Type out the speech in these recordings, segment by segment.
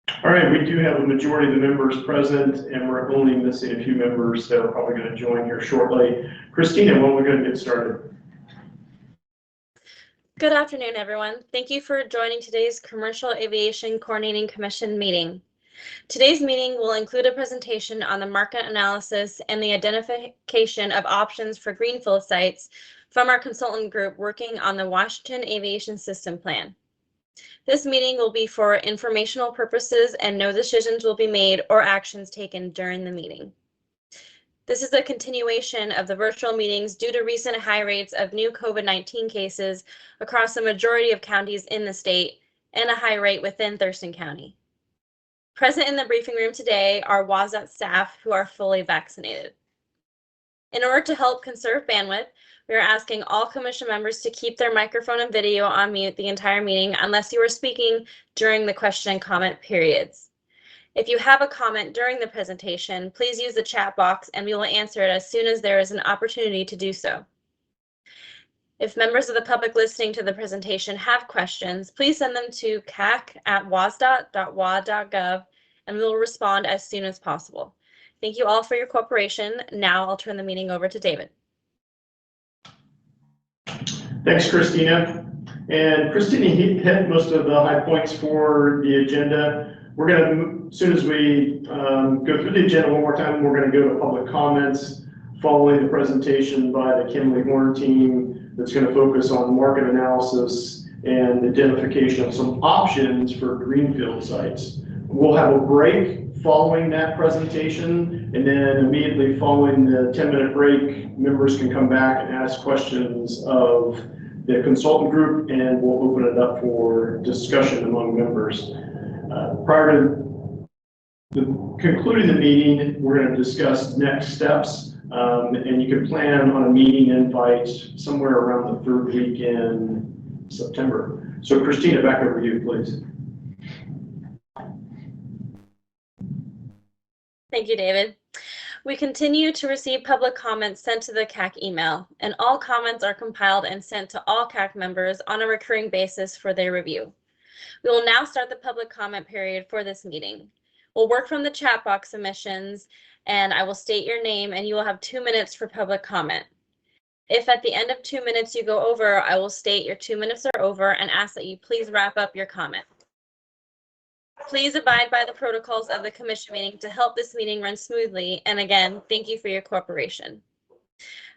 All right, we do have a majority of the members present, and we're only missing a few members that are probably going to join here shortly. Christina, when we're going to get started? Good afternoon, everyone. Thank you for joining today's Commercial Aviation Coordinating Commission meeting. Today's meeting will include a presentation on the market analysis and the identification of options for Greenfield sites from our consultant group working on the Washington Aviation System Plan. This meeting will be for informational purposes and no decisions will be made or actions taken during the meeting. This is a continuation of the virtual meetings due to recent high rates of new COVID-19 cases across the majority of counties in the state and a high rate within Thurston County. Present in the briefing room today are WASDOT staff who are fully vaccinated. In order to help conserve bandwidth, we are asking all commission members to keep their microphone and video on mute the entire meeting unless you are speaking during the question and comment periods. If you have a comment during the presentation, please use the chat box and we will answer it as soon as there is an opportunity to do so. If members of the public listening to the presentation have questions, please send them to cacc@wasdot.wa.gov and we will respond as soon as possible. Thank you all for your cooperation. Now I'll turn the meeting over to David. Thanks, Christina. And Christina hit most of the high points for the agenda. We're going to, as soon as we go through the agenda one more time, we're going to go to public comments following the presentation by the Kimberly Horn team that's going to focus on market analysis and identification of some options for Greenfield sites. We'll have a break following that presentation, and then immediately following the 10-minute break, members can come back and ask questions of the consultant group, and we'll open it up for discussion among members. Prior to concluding the meeting, we're going to discuss next steps, and you can plan on a meeting invite somewhere around the third week in September. So Christina, back over to you, please. Thank you, David. We continue to receive public comments sent to the Cacc email, and all comments are compiled and sent to all Cacc members on a recurring basis for their review. We will now start the public comment period for this meeting. We'll work from the chat box submissions, and I will state your name, and you will have 2 minutes for public comment. If at the end of 2 minutes you go over, I will state your 2 minutes are over and ask that you please wrap up your comment. Please abide by the protocols of the commission meeting to help this meeting run smoothly, and again, thank you for your cooperation.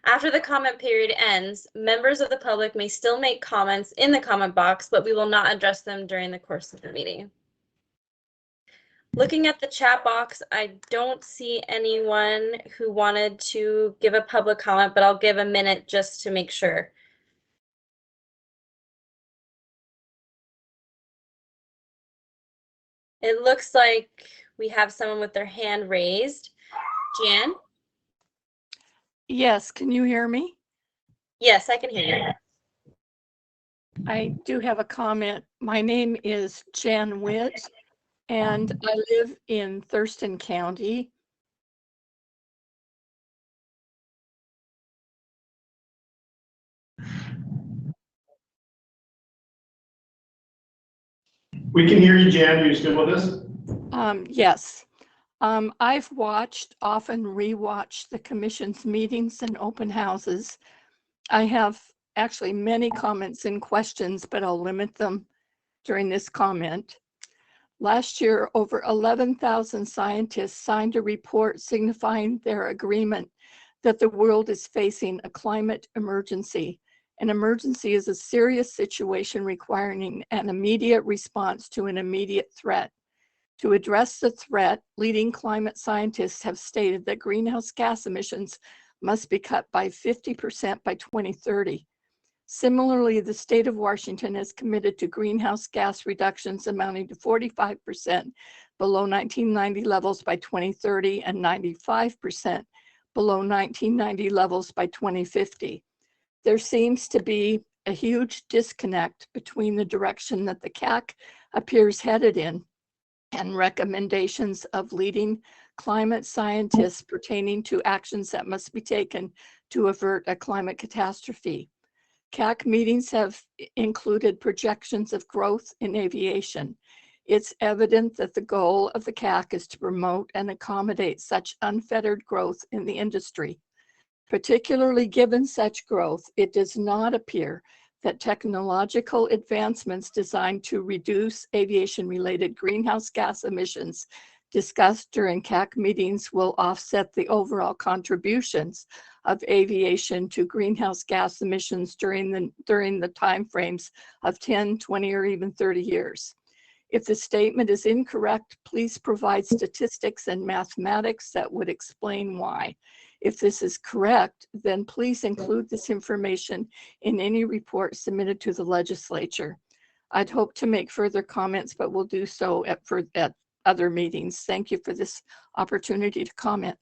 After the comment period ends, members of the public may still make comments in the comment box, but we will not address them during the course of the meeting. Looking at the chat box, I don't see anyone who wanted to give a public comment, but I'll give a minute just to make sure. It looks like we have someone with their hand raised. Jan? Yes, can you hear me? Yes, I can hear you. I do have a comment. My name is Jan Witt, and I live in Thurston County. We can hear you, Jan. You still with us? Yes. I've often rewatched the commission's meetings and open houses. I have actually many comments and questions, but I'll limit them during this comment. Last year, over 11,000 scientists signed a report signifying their agreement that the world is facing a climate emergency. An emergency is a serious situation requiring an immediate response to an immediate threat. To address the threat, leading climate scientists have stated that greenhouse gas emissions must be cut by 50% by 2030. Similarly, the state of Washington has committed to greenhouse gas reductions amounting to 45% below 1990 levels by 2030 and 95% below 1990 levels by 2050. There seems to be a huge disconnect between the direction that the Cacc appears headed in and recommendations of leading climate scientists pertaining to actions that must be taken to avert a climate catastrophe. Cacc meetings have included projections of growth in aviation. It's evident that the goal of the Cacc is to promote and accommodate such unfettered growth in the industry. Particularly given such growth, it does not appear that technological advancements designed to reduce aviation-related greenhouse gas emissions discussed during Cacc meetings will offset the overall contributions of aviation to greenhouse gas emissions during the timeframes of 10, 20, or even 30 years. If the statement is incorrect, please provide statistics and mathematics that would explain why. If this is correct, then please include this information in any report submitted to the legislature. I'd hope to make further comments, but we'll do so at other meetings. Thank you for this opportunity to comment.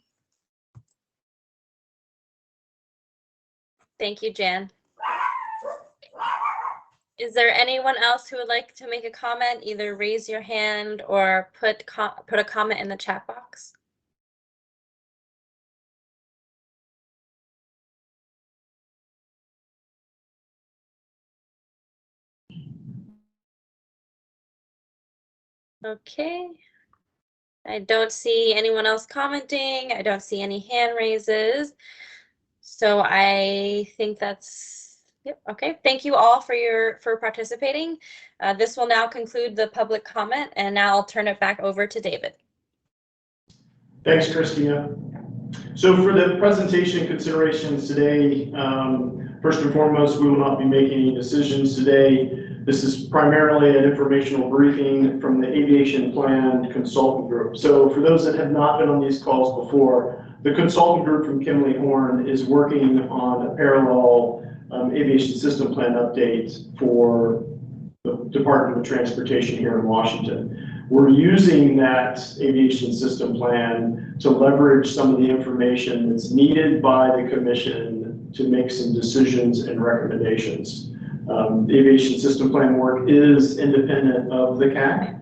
Thank you, Jan. Is there anyone else who would like to make a comment? Either raise your hand or put a comment in the chat box. Okay. I don't see anyone else commenting. I don't see any hand raises. So I think that's, yep, okay. Thank you all for participating. This will now conclude the public comment, and now I'll turn it back over to David. Thanks, Christina. So for the presentation considerations today, first and foremost, we will not be making any decisions today. This is primarily an informational briefing from the Aviation Plan Consultant Group. So for those that have not been on these calls before, the consultant group from Kimley Horn is working on a parallel aviation system plan update for the Department of Transportation here in Washington. We're using that aviation system plan to leverage some of the information that's needed by the commission to make some decisions and recommendations. The aviation system plan work is independent of the Cacc.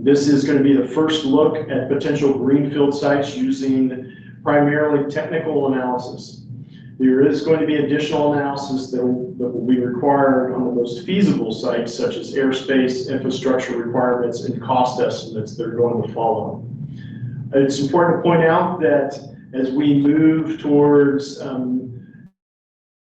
This is going to be the first look at potential greenfield sites using primarily technical analysis. There is going to be additional analysis that will be required on the most feasible sites, such as airspace, infrastructure requirements, and cost estimates that are going to follow. It's important to point out that as we move towards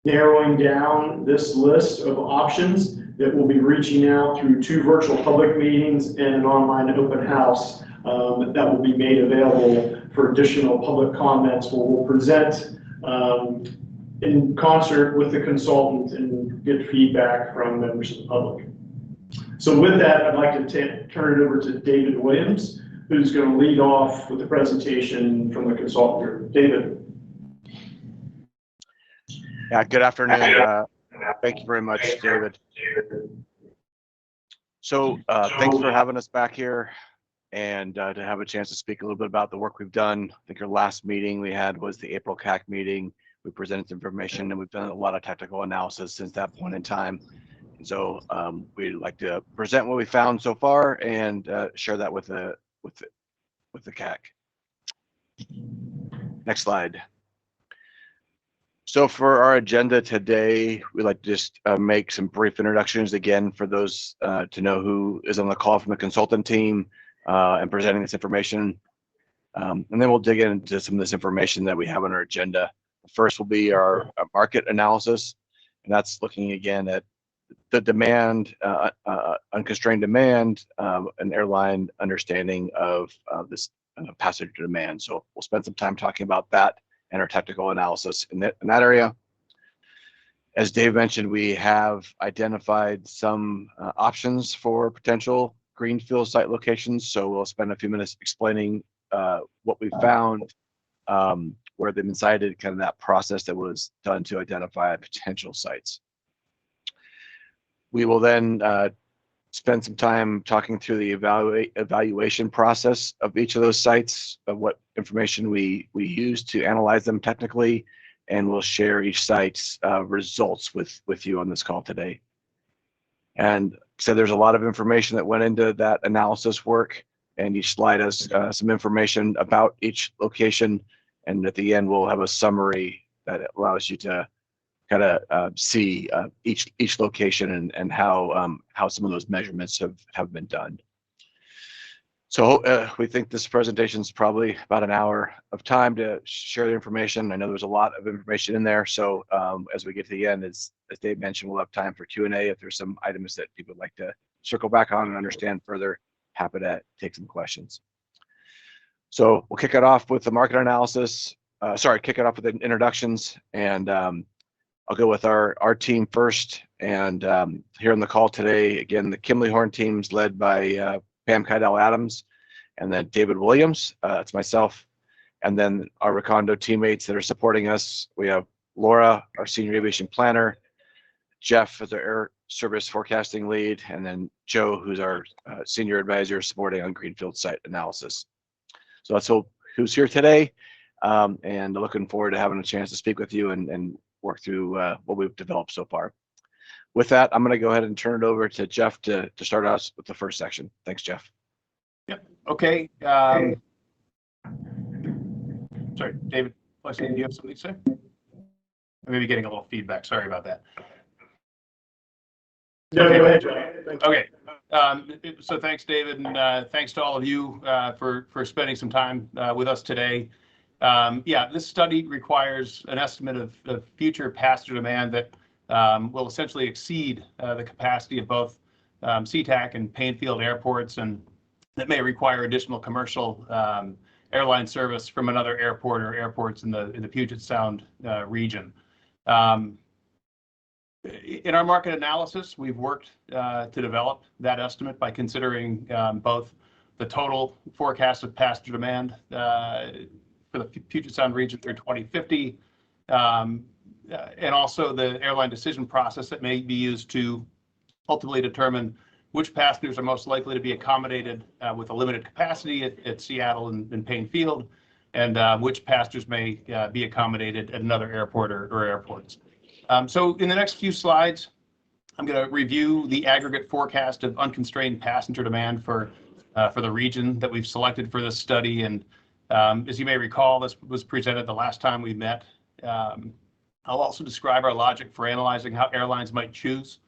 narrowing down this list of options, that we'll be reaching out through 2 virtual public meetings and an online open house that will be made available for additional public comments, where we'll present in concert with the consultant and get feedback from members of the public. So with that, I'd like to turn it over to David Williams, who's going to lead off with the presentation from the consultant group. David. Yeah, good afternoon. Thank you very much, David. So thanks for having us back here and to have a chance to speak a little bit about the work we've done. I think our last meeting we had was the April Cacc meeting. We presented information and we've done a lot of technical analysis since that point in time. And so we'd like to present what we found so far and share that with the Cacc. Next slide. So for our agenda today, we'd like to just make some brief introductions again for those to know who is on the call from the consultant team and presenting this information. And then we'll dig into some of this information that we have on our agenda. First will be our market analysis, and that's looking again at the demand, unconstrained demand, and airline understanding of this passenger demand. So we'll spend some time talking about that and our technical analysis in that area. As Dave mentioned, we have identified some options for potential greenfield site locations. So we'll spend a few minutes explaining what we found, where they've been cited, kind of that process that was done to identify potential sites. We will then spend some time talking through the evaluation process of each of those sites, of what information we use to analyze them technically, and we'll share each site's results with you on this call today. And so there's a lot of information that went into that analysis work, and each slide has some information about each location, and at the end we'll have a summary that allows you to kind of see each location and how some of those measurements have been done. So we think this presentation is probably about an hour of time to share the information. I know there's a lot of information in there. So as we get to the end, as Dave mentioned, we'll have time for Q&A. If there's some items that people would like to circle back on and understand further, happy to take some questions. So we'll kick it off with the market analysis. Kick it off with the introductions, and I'll go with our team first. And here on the call today, again, the Kimley Horn team's led by Pam Kydell Adams, and then David Williams. It's myself, and then our Recondo teammates that are supporting us. We have Laura, our senior aviation planner, Jeff as our air service forecasting lead, and then Joe, who's our senior advisor supporting on Greenfield site analysis. So that's who's here today, and looking forward to having a chance to speak with you and work through what we've developed so far. With that, I'm going to go ahead and turn it over to Jeff to start us with the first section. Thanks, Jeff. Yep. Okay. Sorry, David, do you have something to say? I may be getting a little feedback. Sorry about that. No, Okay. go ahead, John. Okay. So thanks, David, and thanks to all of you for spending some time with us today. Yeah, this study requires an estimate of future passenger demand that will essentially exceed the capacity of both Cacc and Painfield airports, and that may require additional commercial airline service from another airport or airports in the Puget Sound region. In our market analysis, we've worked to develop that estimate by considering both the total forecast of passenger demand for the Puget Sound region through 2050, and also the airline decision process that may be used to ultimately determine which passengers are most likely to be accommodated with a limited capacity at Seattle and Painfield, and which passengers may be accommodated at another airport or airports. So in the next few slides, I'm going to review the aggregate forecast of unconstrained passenger demand for the region that we've selected for this study. And as you may recall, this was presented the last time we met. I'll also describe our logic for analyzing how airlines might choose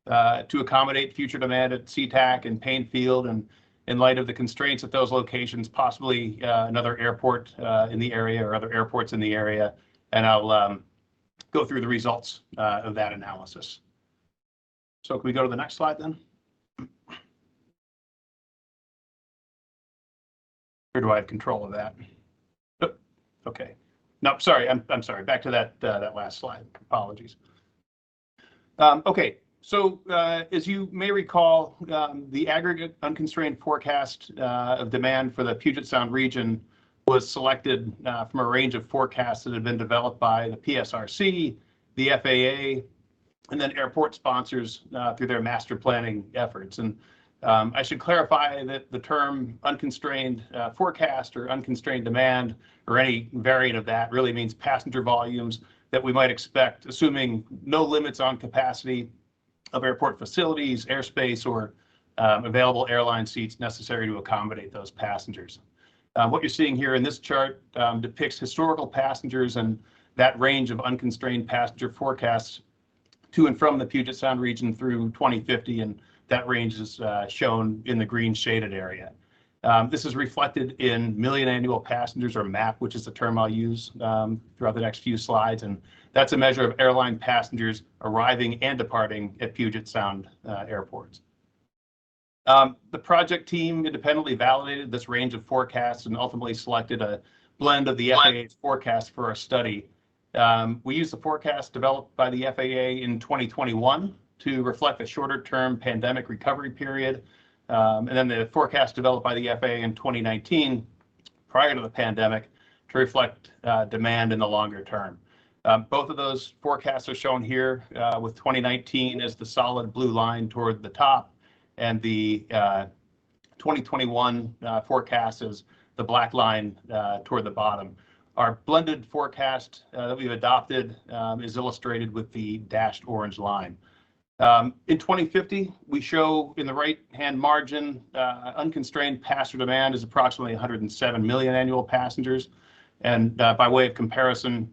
to accommodate future demand at Cacc and Painfield, and in light of the constraints at those locations, possibly another airport in the area or other airports in the area. And I'll go through the results of that analysis. So can we go to the next slide then? Or do I have control of that? Oh, okay. No, sorry. I'm sorry. Back to that last slide. Apologies. Okay. So as you may recall, the aggregate unconstrained forecast of demand for the Puget Sound region was selected from a range of forecasts that had been developed by the PSRC, the FAA, and then airport sponsors through their master planning efforts. And I should clarify that the term unconstrained forecast or unconstrained demand or any variant of that really means passenger volumes that we might expect, assuming no limits on capacity of airport facilities, airspace, or available airline seats necessary to accommodate those passengers. What you're seeing here in this chart depicts historical passengers and that range of unconstrained passenger forecasts to and from the Puget Sound region through 2050, and that range is shown in the green shaded area. This is reflected in million annual passengers, or MAP, which is the term I'll use throughout the next few slides, and that's a measure of airline passengers arriving and departing at Puget Sound airports. The project team independently validated this range of forecasts and ultimately selected a blend of the FAA's forecast for our study. We used the forecast developed by the FAA in 2021 to reflect a shorter-term pandemic recovery period, and then the forecast developed by the FAA in 2019, prior to the pandemic, to reflect demand in the longer term. Both of those forecasts are shown here, with 2019 as the solid blue line toward the top, and the 2021 forecast is the black line toward the bottom. Our blended forecast that we've adopted is illustrated with the dashed orange line. In 2050, we show in the right-hand margin, unconstrained passenger demand is approximately 107 million annual passengers. And by way of comparison,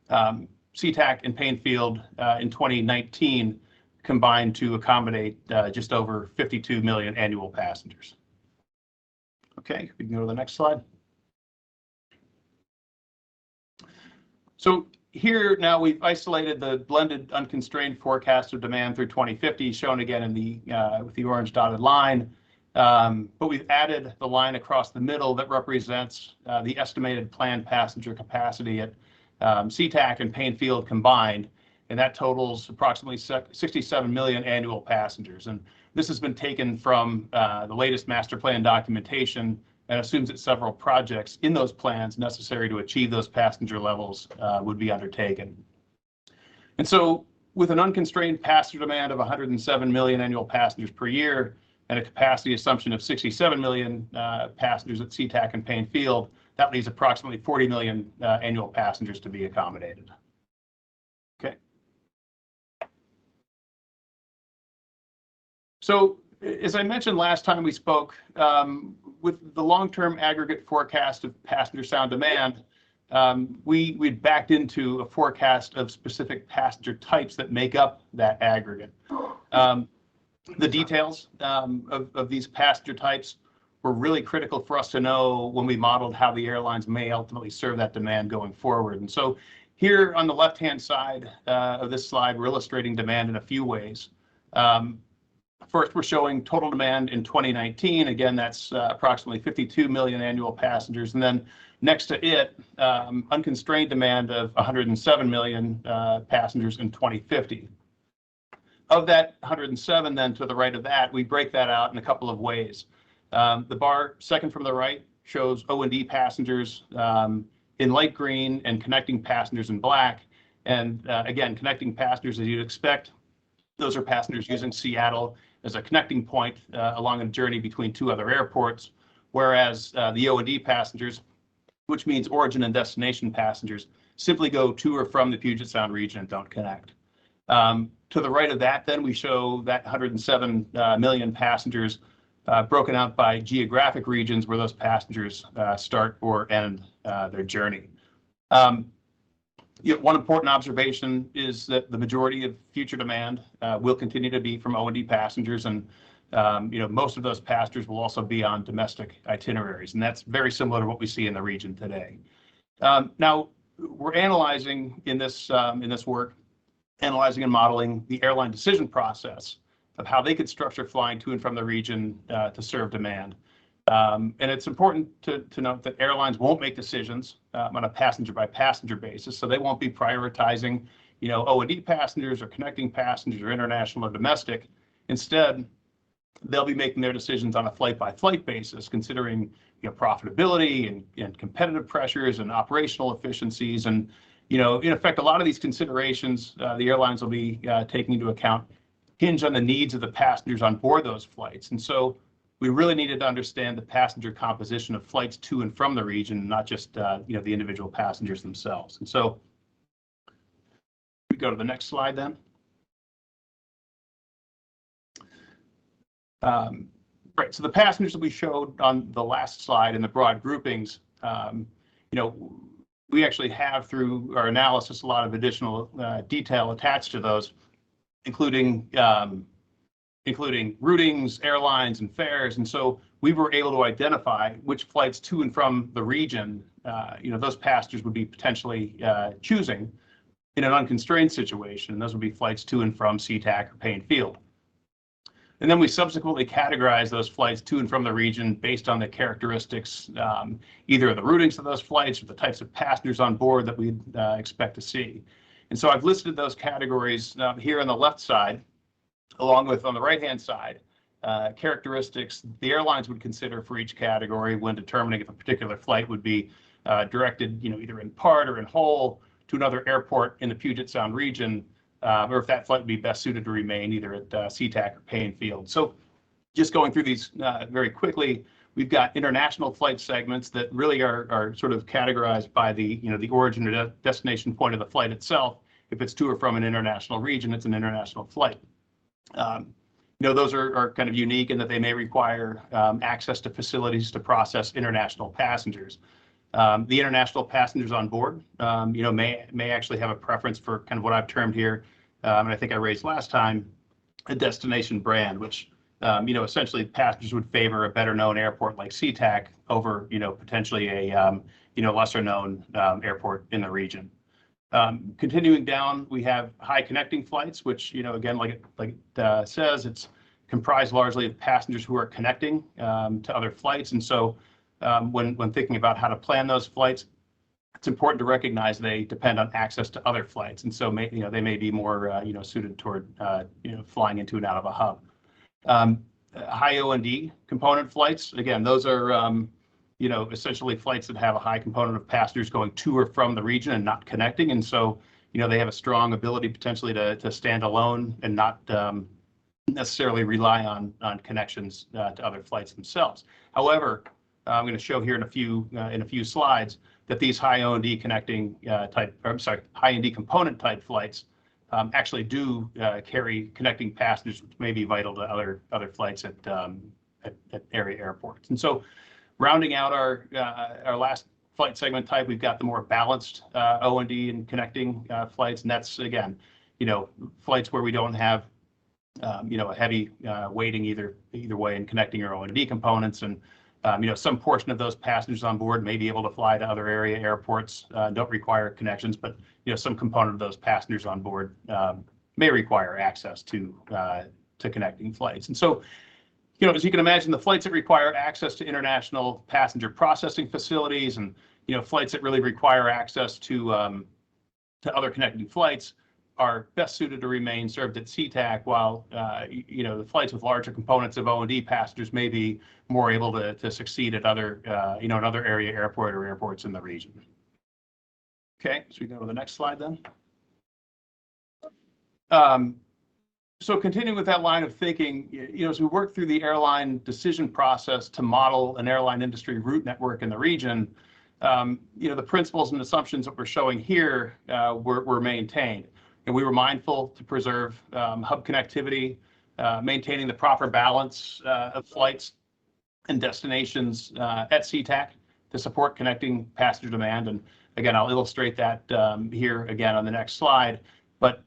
Cacc and Painfield in 2019 combined to accommodate just over 52 million annual passengers. Okay, we can go to the next slide. So here now we've isolated the blended unconstrained forecast of demand through 2050, shown again in the with the orange dotted line. But we've added the line across the middle that represents the estimated planned passenger capacity at Cacc and Painfield combined, and that totals approximately 67 million annual passengers. And this has been taken from the latest master plan documentation and assumes that several projects in those plans necessary to achieve those passenger levels would be undertaken. And so with an unconstrained passenger demand of 107 million annual passengers per year and a capacity assumption of 67 million passengers at Cacc and Painfield, that leaves approximately 40 million annual passengers to be accommodated. Okay. So as I mentioned last time we spoke, with the long-term aggregate forecast of passenger sound demand, we'd backed into a forecast of specific passenger types that make up that aggregate. The details of these passenger types were really critical for us to know when we modeled how the airlines may ultimately serve that demand going forward. And so here on the left-hand side of this slide, we're illustrating demand in a few ways. First, we're showing total demand in 2019. Again, that's approximately 52 million annual passengers. And then next to it, unconstrained demand of 107 million passengers in 2050. Of that 107, then to the right of that, we break that out in a couple of ways. The bar second from the right shows O&D passengers in light green and connecting passengers in black. And again, connecting passengers, as you'd expect, those are passengers using Seattle as a connecting point along a journey between two other airports, whereas the O&D passengers, which means origin and destination passengers, simply go to or from the Puget Sound region and don't connect. To the right of that, then we show that 107 million passengers broken out by geographic regions where those passengers start or end their journey. One important observation is that the majority of future demand will continue to be from O&D passengers, and most of those passengers will also be on domestic itineraries, and that's very similar to what we see in the region today. Now, we're analyzing in this work, analyzing and modeling the airline decision process of how they could structure flying to and from the region to serve demand. And it's important to note that airlines won't make decisions on a passenger by passenger basis, so they won't be prioritizing, O&D passengers or connecting passengers or international or domestic. Instead, they'll be making their decisions on a flight by flight basis, considering profitability and competitive pressures and operational efficiencies. And in effect, a lot of these considerations the airlines will be taking into account hinge on the needs of the passengers on board those flights. And so we really needed to understand the passenger composition of flights to and from the region, not just the individual passengers themselves. And so we go to the next slide then. Right, so the passengers that we showed on the last slide in the broad groupings, we actually have through our analysis a lot of additional detail attached to those, including routings, airlines, and fares. And so we were able to identify which flights to and from the region, those passengers would be potentially choosing in an unconstrained situation. And those would be flights to and from Cacc or Painfield. And then we subsequently categorize those flights to and from the region based on the characteristics, either of the routings of those flights or the types of passengers on board that we'd expect to see. And so I've listed those categories here on the left side, along with on the right-hand side, characteristics the airlines would consider for each category when determining if a particular flight would be directed, either in part or in whole to another airport in the Puget Sound region, or if that flight would be best suited to remain either at Cacc or Painfield. So just going through these very quickly, we've got international flight segments that really are sort of categorized by the origin or destination point of the flight itself. If it's to or from an international region, it's an international flight. Those are kind of unique in that they may require access to facilities to process international passengers. The international passengers on board, may actually have a preference for kind of what I've termed here, and I think I raised last time, a destination brand, which essentially passengers would favor a better known airport like Cacc over, potentially a, lesser known airport in the region. Continuing down, we have high connecting flights, which, again, like it says, it's comprised largely of passengers who are connecting to other flights. And so when thinking about how to plan those flights, it's important to recognize they depend on access to other flights. And so, they may be more, suited toward, flying into and out of a hub. High O&D component flights, again, those are, essentially flights that have a high component of passengers going to or from the region and not connecting. And so, they have a strong ability potentially to stand alone and not necessarily rely on connections to other flights themselves. However, I'm going to show here in a few slides that these high O&D high O&D component type flights actually do carry connecting passengers, which may be vital to other flights at area airports. And so, rounding out our last flight segment type, we've got the more balanced O&D and connecting flights, and that's again, flights where we don't have a heavy weighting either way in connecting our O&D components, and some portion of those passengers on board may be able to fly to other area airports, don't require connections, but some component of those passengers on board may require access to connecting flights. And so, as you can imagine, the flights that require access to international passenger processing facilities and flights that really require access to other connecting flights are best suited to remain served at Cacc, while the flights with larger components of O&D passengers may be more able to succeed at other another area airport or airports in the region. Okay, so we go to the next slide then. So continuing with that line of thinking, as we work through the airline decision process to model an airline industry route network in the region, the principles and assumptions that we're showing here were maintained. And we were mindful to preserve hub connectivity, maintaining the proper balance of flights and destinations at Cacc to support connecting passenger demand. And again, I'll illustrate that here again on the next slide. But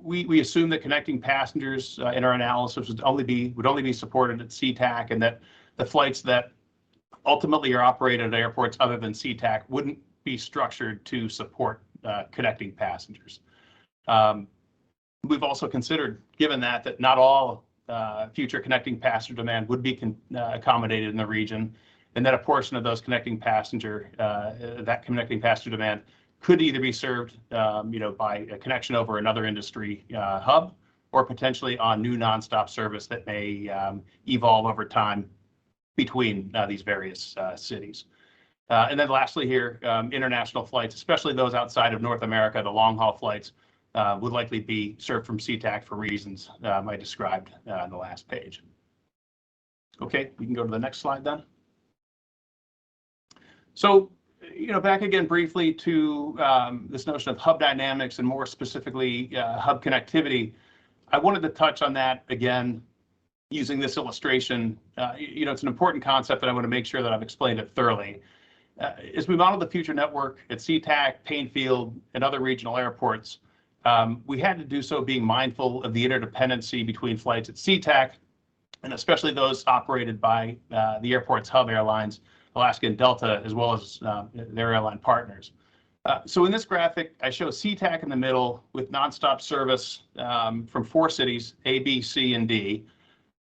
we assume that connecting passengers in our analysis would only be supported at Cacc, and that the flights that ultimately are operated at airports other than Cacc wouldn't be structured to support connecting passengers. We've also considered, given that not all future connecting passenger demand would be accommodated in the region, and that a portion of those connecting passenger demand could either be served, by a connection over another industry hub, or potentially on new nonstop service that may evolve over time between these various cities. And then lastly here, international flights, especially those outside of North America, the long-haul flights, would likely be served from Cacc for reasons I described on the last page. Okay, we can go to the next slide then. So, back again briefly to this notion of hub dynamics and more specifically hub connectivity. I wanted to touch on that again using this illustration. It's an important concept that I want to make sure that I've explained it thoroughly. As we model the future network at Cacc, Painfield, and other regional airports, we had to do so being mindful of the interdependency between flights at Cacc, and especially those operated by the airport's hub airlines, Alaska and Delta, as well as their airline partners. So in this graphic, I show Cacc in the middle with nonstop service from 4 cities, A, B, C, and D.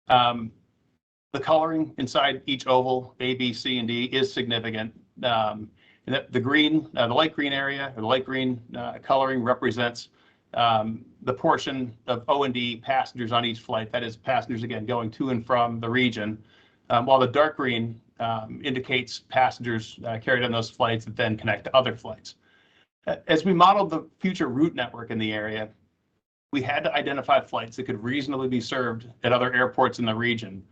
The coloring inside each oval, A, B, C, and D, is significant. And that the light green area, or the light green coloring represents the portion of O&D passengers on each flight, that is passengers, again, going to and from the region, while the dark green indicates passengers carried on those flights that then connect to other flights. As we modeled the future route network in the area, we had to identify flights that could reasonably be served at other airports in the region,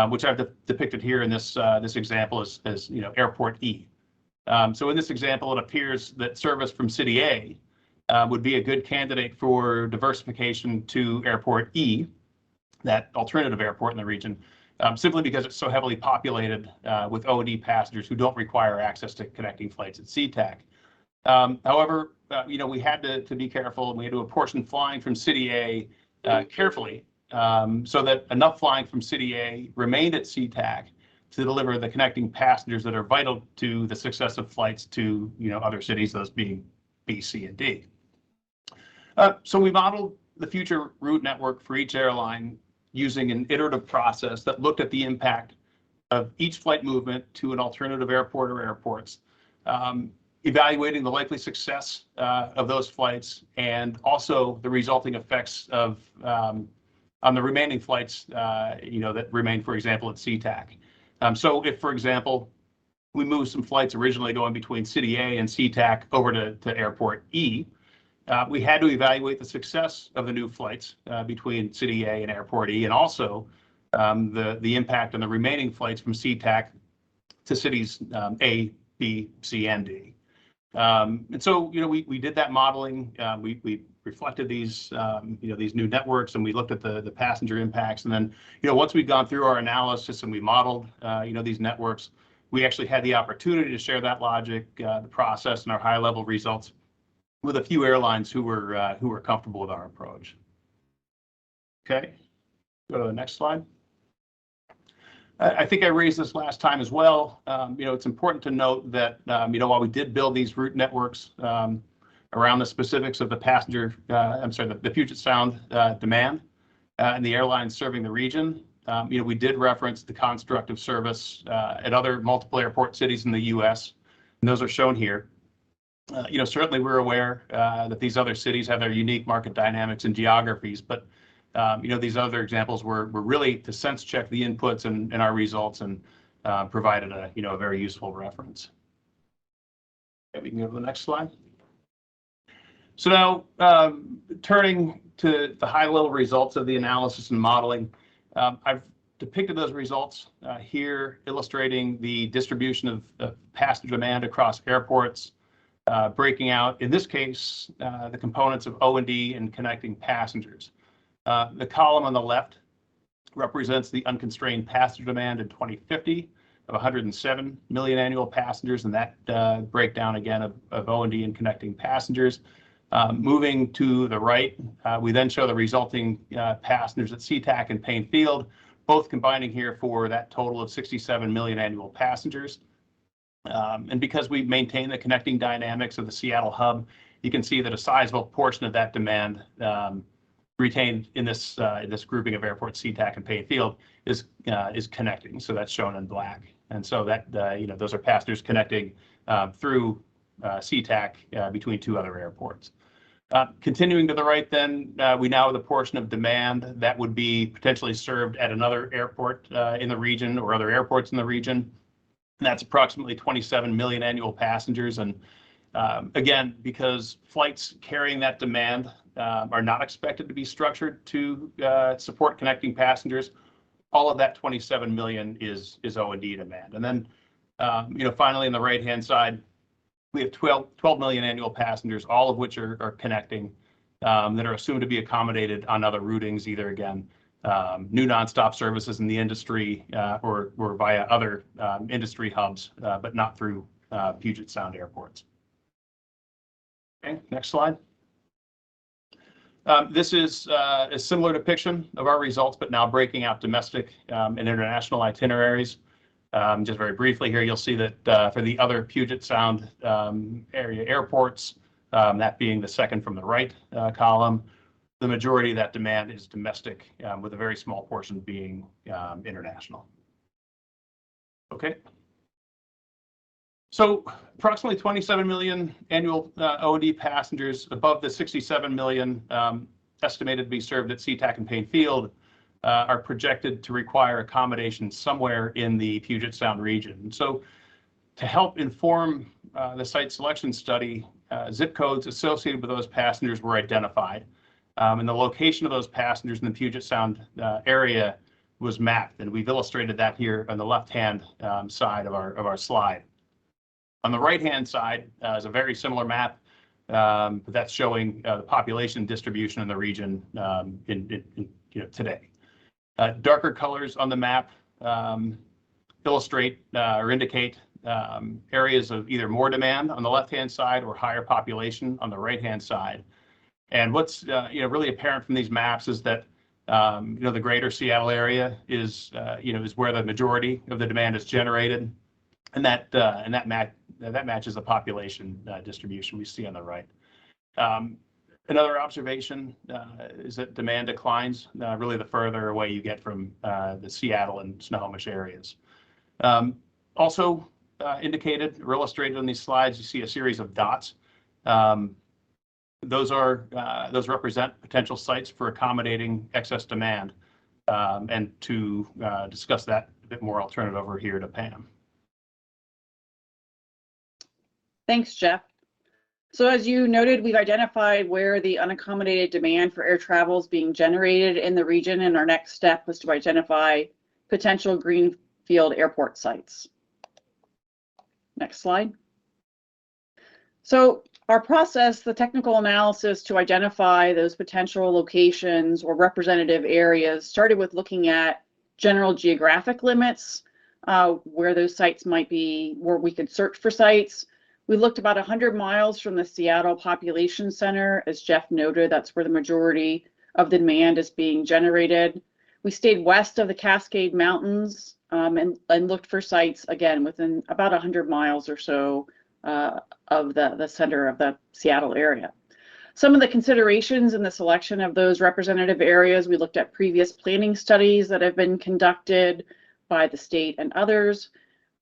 which I've depicted here in this example as Airport E. So in this example, it appears that service from City A would be a good candidate for diversification to Airport E, that alternative airport in the region, simply because it's so heavily populated with O&D passengers who don't require access to connecting flights at Cacc. However, we had to be careful, and we had to apportion flying from City A carefully so that enough flying from City A remained at Cacc to deliver the connecting passengers that are vital to the success of flights to other cities, those being B, C, and D. So we modeled the future route network for each airline using an iterative process that looked at the impact of each flight movement to an alternative airport or airports, evaluating the likely success of those flights and also the resulting effects of on the remaining flights, that remain, for example, at Cacc. So if, for example, we move some flights originally going between City A and Cacc over to Airport E, we had to evaluate the success of the new flights between City A and Airport E, and also the impact on the remaining flights from Cacc to cities A, B, C, and D. And so, we did that modeling. We reflected these, these new networks, and we looked at the passenger impacts. And then, once we'd gone through our analysis and we modeled, these networks, we actually had the opportunity to share that logic, the process, and our high-level results with a few airlines who were comfortable with our approach. Okay, go to the next slide. I think I raised this last time as well. It's important to note that, while we did build these route networks around the specifics of the the Puget Sound demand and the airlines serving the region, we did reference the construct of service at other multiple airport cities in the U.S., and those are shown here. Certainly we're aware that these other cities have their unique market dynamics and geographies, but these other examples were really to sense check the inputs and our results and provided a very useful reference. Okay, we can go to the next slide. So now turning to the high-level results of the analysis and modeling, I've depicted those results here, illustrating the distribution of passenger demand across airports, breaking out, in this case, the components of O&D and connecting passengers. The column on the left represents the unconstrained passenger demand in 2050 of 107 million annual passengers, and that breakdown again of O&D and connecting passengers. Moving to the right, we then show the resulting passengers at Cacc and Payne Field, both combining here for that total of 67 million annual passengers. And because we maintain the connecting dynamics of the Seattle hub, you can see that a sizable portion of that demand retained in this grouping of airports, Cacc and Payne Field, is connecting. So that's shown in black. And so that those are passengers connecting through Cacc between two other airports. Continuing to the right, then we now have the portion of demand that would be potentially served at another airport in the region or other airports in the region. And that's approximately 27 million annual passengers. And again, because flights carrying that demand are not expected to be structured to support connecting passengers, all of that 27 million is O&D demand. And then, finally, on the right-hand side, we have 12 million annual passengers, all of which are connecting, that are assumed to be accommodated on other routings, either again, new nonstop services in the industry or via other industry hubs, but not through Puget Sound airports. Okay, next slide. This is a similar depiction of our results, but now breaking out domestic and international itineraries. Just very briefly here, you'll see that for the other Puget Sound area airports, that being the second from the right column, the majority of that demand is domestic, with a very small portion being international. Okay. So approximately 27 million annual O&D passengers above the 67 million estimated to be served at Cacc and Payne Field are projected to require accommodation somewhere in the Puget Sound region. So to help inform the site selection study, zip codes associated with those passengers were identified. And the location of those passengers in the Puget Sound area was mapped. And we've illustrated that here on the left-hand side of our slide. On the right-hand side is a very similar map, but that's showing the population distribution in the region today. Darker colors on the map illustrate or indicate areas of either more demand on the left-hand side or higher population on the right-hand side. And what's really apparent from these maps is that The greater Seattle area is, is where the majority of the demand is generated, and that matches the population distribution we see on the right. Another observation is that demand declines really the further away you get from the Seattle and Snohomish areas. Also indicated or illustrated on these slides, you see a series of dots. Those represent potential sites for accommodating excess demand. And to discuss that a bit more, I'll turn it over here to Pam. Thanks, Jeff. So as you noted, we've identified where the unaccommodated demand for air travel is being generated in the region, and our next step was to identify potential greenfield airport sites. Next slide. So our process, the technical analysis to identify those potential locations or representative areas, started with looking at general geographic limits, where those sites might be, where we could search for sites. We looked about 100 miles from the Seattle Population Center. As Jeff noted, that's where the majority of the demand is being generated. We stayed west of the Cascade Mountains and looked for sites, again, within about 100 miles or so of the center of the Seattle area. Some of the considerations in the selection of those representative areas, we looked at previous planning studies that have been conducted by the state and others.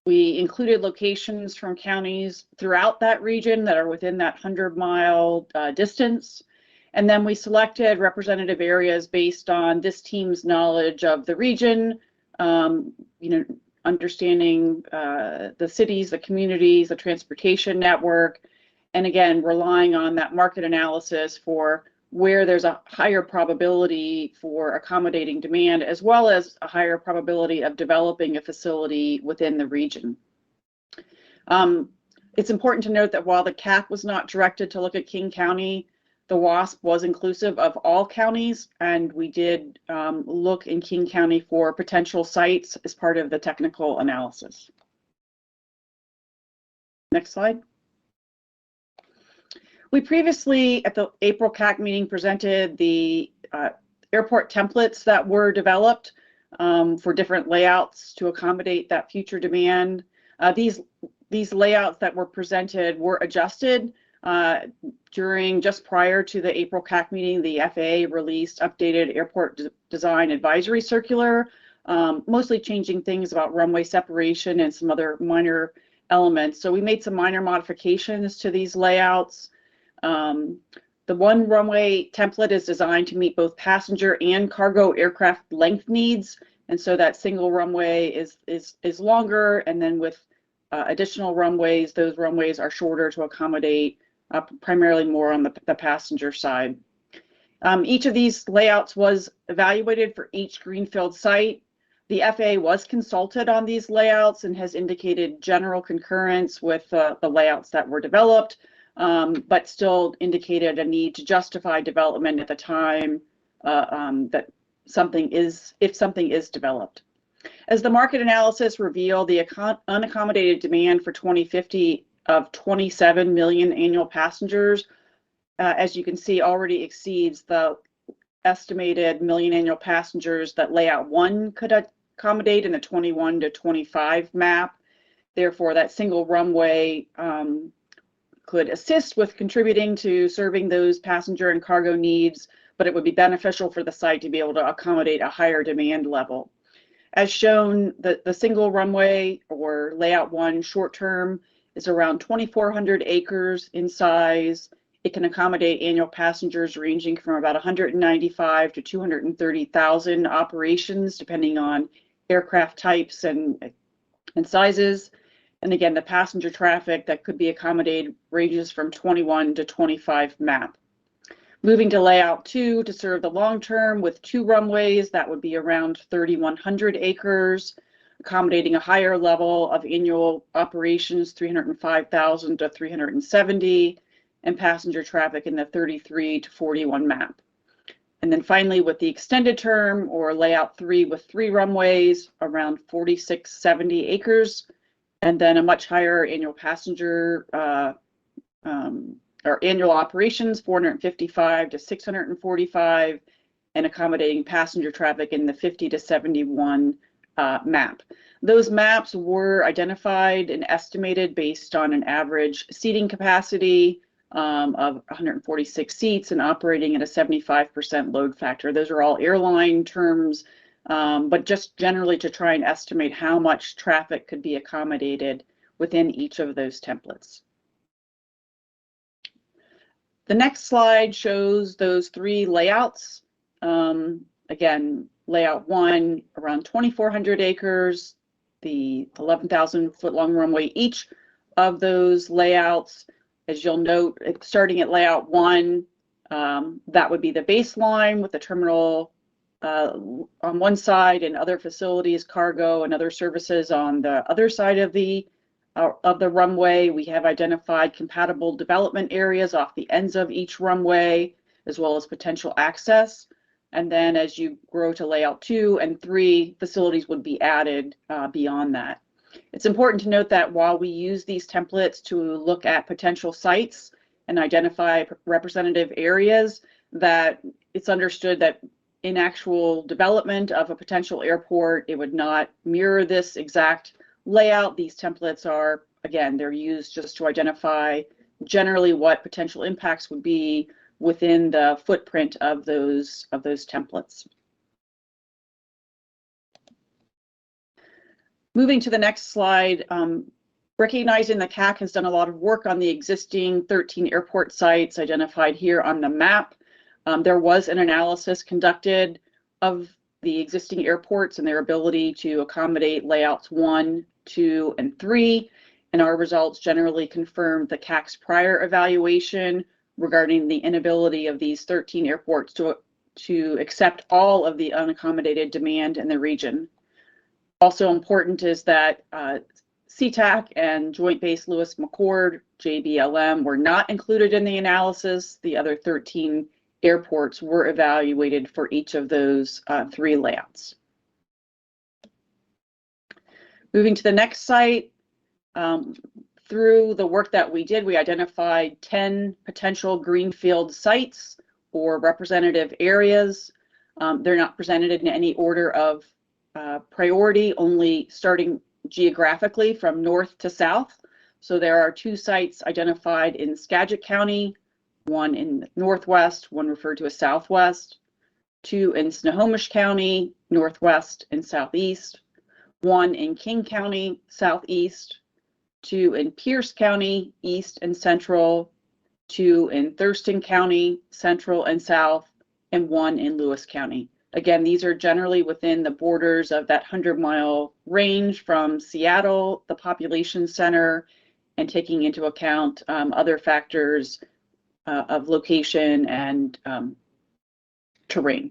We included locations from counties throughout that region that are within that 100-mile distance. And then we selected representative areas based on this team's knowledge of the region, understanding the cities, the communities, the transportation network, and again, relying on that market analysis for where there's a higher probability for accommodating demand, as well as a higher probability of developing a facility within the region. It's important to note that while the Cacc was not directed to look at King County, the WASP was inclusive of all counties, and we did look in King County for potential sites as part of the technical analysis. Next slide. We previously, at the April Cacc meeting, presented the airport templates that were developed for different layouts to accommodate that future demand. These layouts that were presented were adjusted just prior to the April Cacc meeting. The FAA released updated airport design advisory circular, mostly changing things about runway separation and some other minor elements. So we made some minor modifications to these layouts. The one runway template is designed to meet both passenger and cargo aircraft length needs, and so that single runway is longer, and then with additional runways, those runways are shorter to accommodate primarily more on the passenger side. Each of these layouts was evaluated for each greenfield site. The FAA was consulted on these layouts and has indicated general concurrence with the layouts that were developed, but still indicated a need to justify development at the time that if something is developed. As the market analysis revealed, the unaccommodated demand for 2050 of 27 million annual passengers, as you can see, already exceeds the estimated million annual passengers that layout 1 could accommodate in the 21 to 25 map. Therefore, that single runway could assist with contributing to serving those passenger and cargo needs, but it would be beneficial for the site to be able to accommodate a higher demand level. As shown, the single runway, or layout 1 short term, is around 2,400 acres in size. It can accommodate annual passengers ranging from about 195 to 230,000 operations, depending on aircraft types and sizes. And again, the passenger traffic that could be accommodated ranges from 21 to 25 map. Moving to layout 2 to serve the long term with 2 runways, that would be around 3,100 acres, accommodating a higher level of annual operations, 305,000 to 370, and passenger traffic in the 33 to 41 map. And then finally, with the extended term, or layout 3 with 3 runways, around 4,670 acres, and then a much higher annual passenger or annual operations, 455 to 645, and accommodating passenger traffic in the 50 to 71 map. Those maps were identified and estimated based on an average seating capacity of 146 seats and operating at a 75% load factor. Those are all airline terms, but just generally to try and estimate how much traffic could be accommodated within each of those templates. The next slide shows those 3 layouts. Again, layout 1 around 2,400 acres, the 11,000 foot long runway. Each of those layouts, as you'll note, starting at layout 1, that would be the baseline with the terminal on one side and other facilities, cargo and other services on the other side of the runway. We have identified compatible development areas off the ends of each runway, as well as potential access. And then as you grow to layout 2 and 3, facilities would be added beyond that. It's important to note that while we use these templates to look at potential sites and identify representative areas, that it's understood that in actual development of a potential airport, it would not mirror this exact layout. These templates are, again, they're used just to identify generally what potential impacts would be within the footprint of those templates. Moving to the next slide, recognizing that Cacc has done a lot of work on the existing 13 airport sites identified here on the map. There was an analysis conducted of the existing airports and their ability to accommodate layouts 1, 2, and 3, and our results generally confirmed the Cacc's prior evaluation regarding the inability of these 13 airports to accept all of the unaccommodated demand in the region. Also important is that Cacc and Joint Base Lewis McChord, JBLM, were not included in the analysis. The other 13 airports were evaluated for each of those 3 layouts. Moving to the next site, through the work that we did, we identified 10 potential greenfield sites or representative areas. They're not presented in any order of priority, only starting geographically from north to south. So there are 2 sites identified in Skagit County, one in northwest, one referred to as southwest, 2 in Snohomish County, northwest and southeast, 1 in King County, southeast, 2 in Pierce County, east and central, 2 in Thurston County, central and south, and 1 in Lewis County. Again, these are generally within the borders of that 100-mile range from Seattle, the population center, and taking into account other factors of location and terrain.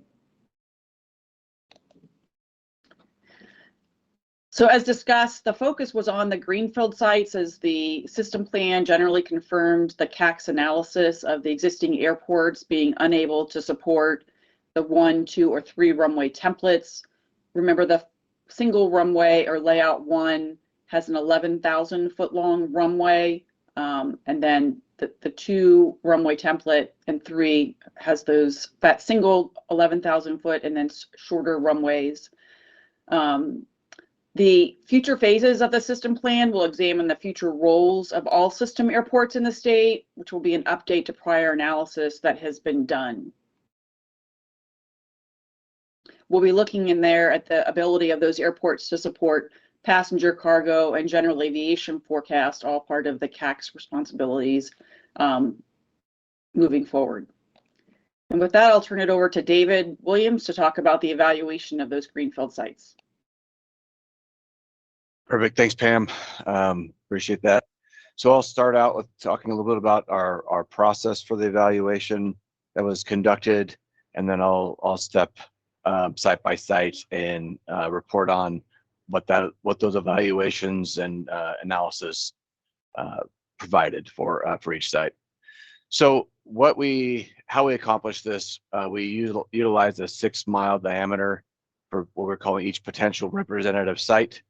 So as discussed, the focus was on the greenfield sites as the system plan generally confirmed the Cacc's analysis of the existing airports being unable to support the 1, 2, or 3 runway templates. Remember, the single runway or layout 1 has an 11,000 foot long runway, and then the 2 runway template and 3 has that single 11,000 foot and then shorter runways. The future phases of the system plan will examine the future roles of all system airports in the state, which will be an update to prior analysis that has been done. We'll be looking in there at the ability of those airports to support passenger, cargo, and general aviation forecast, all part of the Cacc's responsibilities moving forward. And with that, I'll turn it over to David Williams to talk about the evaluation of those greenfield sites. Perfect. Thanks, Pam. Appreciate that. So I'll start out with talking a little bit about our process for the evaluation that was conducted, and then I'll step site by site and report on what those evaluations and analysis provided for each site. So how we accomplished this, we utilized a 6-mile diameter for what we're calling each potential representative site.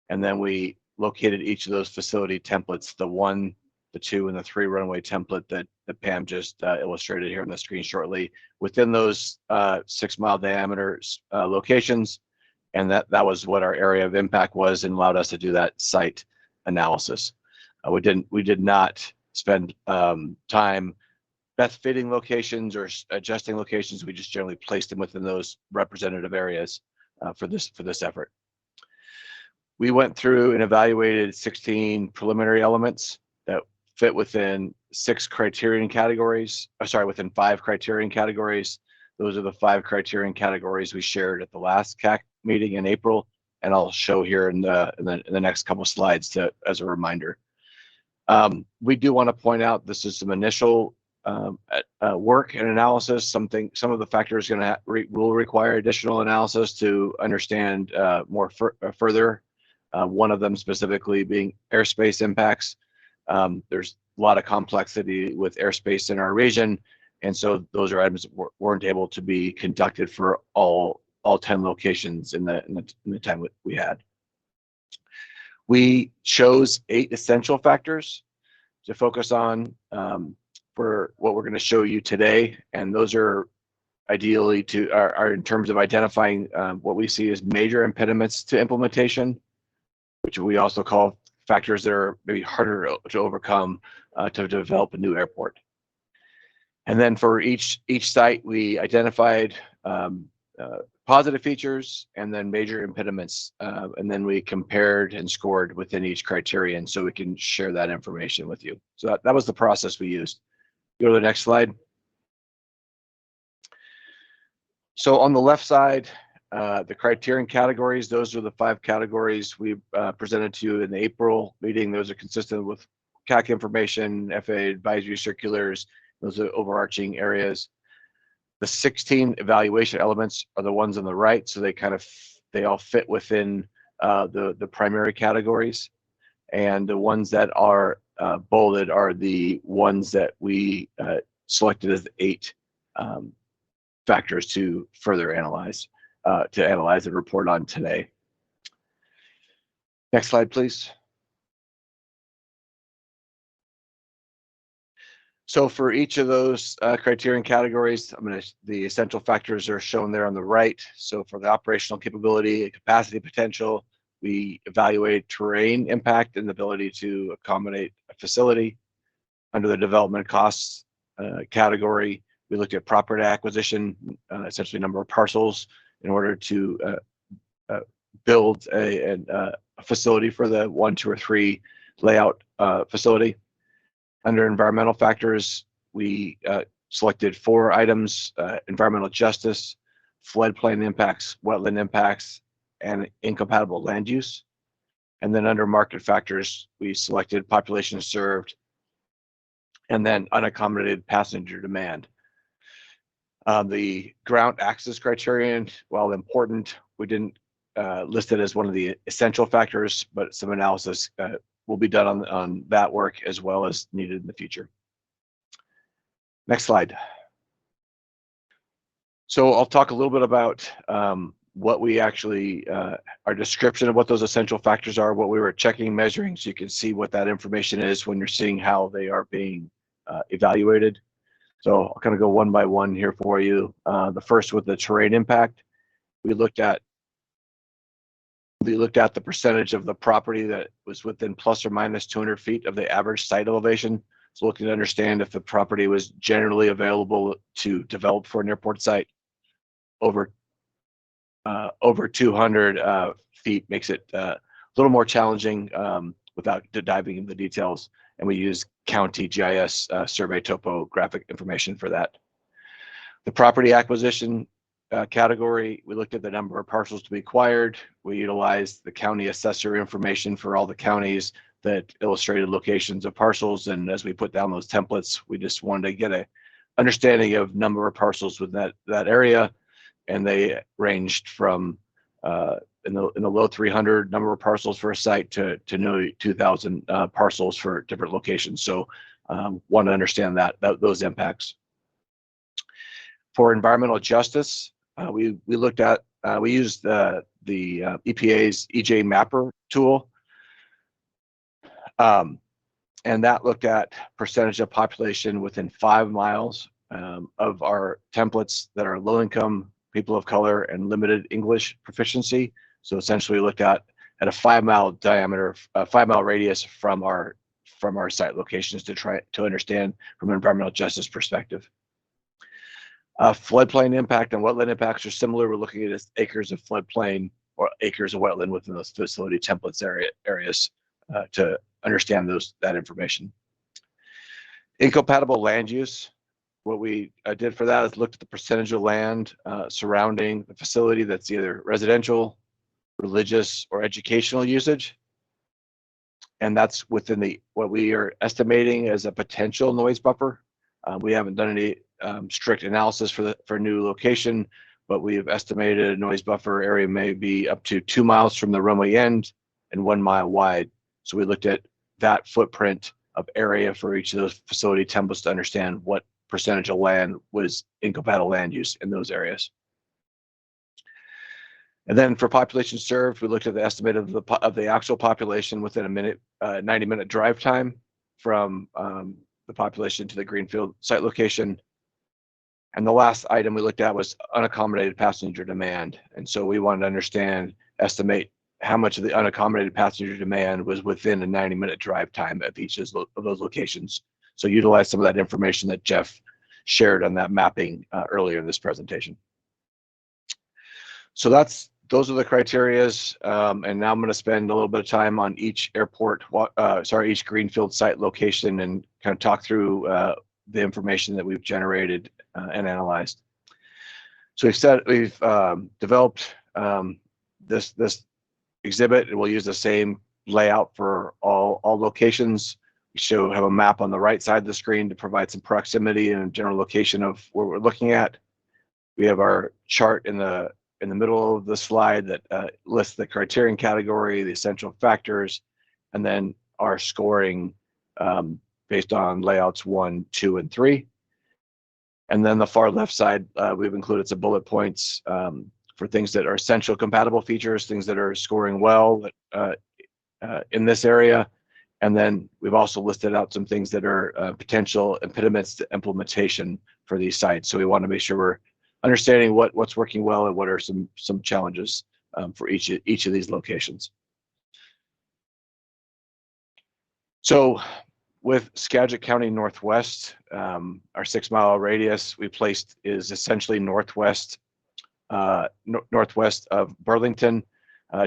And then we located each of those facility templates, the the 2 and the 3 runway template that Pam just illustrated here on the screen shortly within those 6-mile diameter locations. And that was what our area of impact was, and allowed us to do that site analysis. We did not spend time best fitting locations or adjusting locations. We just generally placed them within those representative areas for this effort. We went through and evaluated 16 preliminary elements that fit within 6 criterion categories. Within 5 criterion categories. Those are the 5 criterion categories we shared at the last Cacc meeting in April, and I'll show here in the next couple of slides as a reminder. We do want to point out this is some initial work and analysis. Some of the factors will require additional analysis to understand further. One of them specifically being airspace impacts. There's a lot of complexity with airspace in our region, and so those are items that weren't able to be conducted for all 10 locations in the time we had. We chose 8 essential factors to focus on for what we're going to show you today, and those are ideally are in terms of identifying what we see as major impediments to implementation, which we also call factors that are maybe harder to overcome to develop a new airport. And then for each site, we identified positive features and then major impediments, and then we compared and scored within each criterion so we can share that information with you. So that was the process we used. Go to the next slide. So on the left side, the criterion categories, those are the 5 categories we presented to you in the April meeting. Those are consistent with Cacc information, FAA advisory circulars. Those are overarching areas. The 16 evaluation elements are the ones on the right, so they all fit within the primary categories, and the ones that are bolded are the ones that we selected as the 8 factors to further analyze and report on today. Next slide, please. So for each of those criterion categories, the essential factors are shown there on the right. So for the operational capability and capacity potential, we evaluate terrain impact and the ability to accommodate a facility. Under the development costs category, we looked at property acquisition, essentially number of parcels in order to build a facility for the 1, 2, or 3 layout facility. Under environmental factors, we selected 4 items: environmental justice, floodplain impacts, wetland impacts, and incompatible land use. And then under market factors, we selected population served and then unaccommodated passenger demand. The ground access criterion, while important, we didn't list it as one of the essential factors, but some analysis will be done on that work as well as needed in the future. Next slide. So I'll talk a little bit about what we actually, our description of what those essential factors are, what we were checking, measuring, so you can see what that information is when you're seeing how they are being evaluated. So I'll kind of go one by one here for you. The first with the terrain impact, we looked at the percentage of the property that was within plus or minus 200 feet of the average site elevation. So looking to understand if the property was generally available to develop for an airport site. Over 200 feet makes it a little more challenging without diving into the details. And we use county GIS survey topographic information for that. The property acquisition category, we looked at the number of parcels to be acquired. We utilized the county assessor information for all the counties that illustrated locations of parcels. And as we put down those templates, we just wanted to get a understanding of number of parcels within that area. And they ranged from in the low 300 number of parcels for a site to nearly 2,000 parcels for different locations. So want to understand those impacts. For environmental justice, we looked at, we used the EPA's EJ Mapper tool. And that looked at percentage of population within 5 miles of our templates that are low income, people of color, and limited English proficiency. So essentially we looked at a 5 mile diameter, 5 mile radius from our site locations to try to understand from an environmental justice perspective. Floodplain impact and wetland impacts are similar. We're looking at acres of floodplain or acres of wetland within those facility templates areas to understand that information. Incompatible land use. What we did for that is looked at the percentage of land surrounding the facility that's either residential, religious, or educational usage. And that's within what we are estimating as a potential noise buffer. We haven't done any strict analysis for new location, but we have estimated a noise buffer area may be up to 2 miles from the runway end and 1 mile wide. So we looked at that footprint of area for each of those facility templates to understand what percentage of land was incompatible land use in those areas. And then for population served, we looked at the estimate of the actual population within a minute, 90-minute drive time from the population to the Greenfield site location. And the last item we looked at was unaccommodated passenger demand. And so we wanted to estimate how much of the unaccommodated passenger demand was within a 90-minute drive time at each of those locations. So utilize some of that information that Jeff shared on that mapping earlier in this presentation. So those are the criterias, and now I'm going to spend a little bit of time on each each Greenfield site location and kind of talk through the information that we've generated and analyzed. So we've developed this exhibit, and we'll use the same layout for all locations. We have a map on the right side of the screen to provide some proximity and general location of where we're looking at. We have our chart in the middle of the slide that lists the criterion category, the essential factors, and then our scoring based on layouts 1, 2, and 3. And then the far left side, we've included some bullet points for things that are essential compatible features, things that are scoring well in this area. And then we've also listed out some things that are potential impediments to implementation for these sites. So we want to make sure we're understanding what's working well and what are some challenges for each of these locations. So with Skagit County Northwest, our 6 mile radius we placed is essentially northwest of Burlington,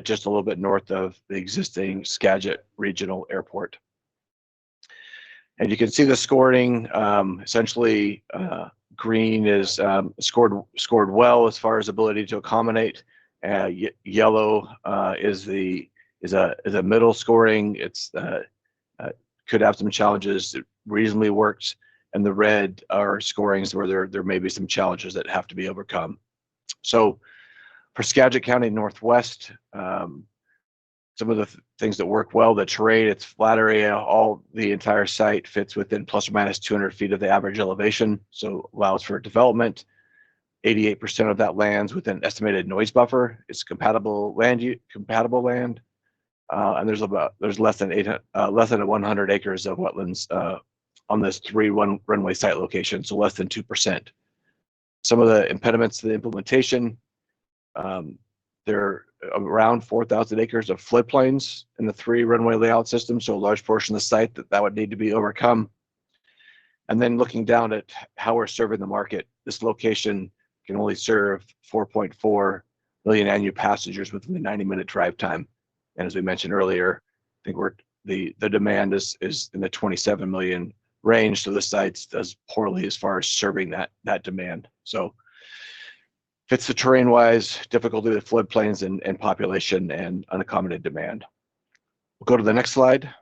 just a little bit north of the existing Skagit Regional Airport. And you can see the scoring. Essentially, green is scored well as far as ability to accommodate. Yellow is a middle scoring. It's could have some challenges. It reasonably works, and the red are scorings where there may be some challenges that have to be overcome. So for Skagit County Northwest, some of the things that work well, the terrain, it's flat area, the entire site fits within plus or minus 200 feet of the average elevation, so allows for development. 88% of that land's within estimated noise buffer. It's compatible land, and there's less than 100 acres of wetlands on this 3 runway site location, so less than 2%. Some of the impediments to the implementation, there are around 4,000 acres of floodplains in the 3 runway layout system, so a large portion of the site that would need to be overcome. And then looking down at how we're serving the market, this location can only serve 4.4 million annual passengers within the 90-minute drive time. And as we mentioned earlier, I think the demand is in the 27 million range, so the site does poorly as far as serving that demand. So fits the terrain-wise, difficulty with floodplains and population and unaccommodated demand. We'll go to the next slide.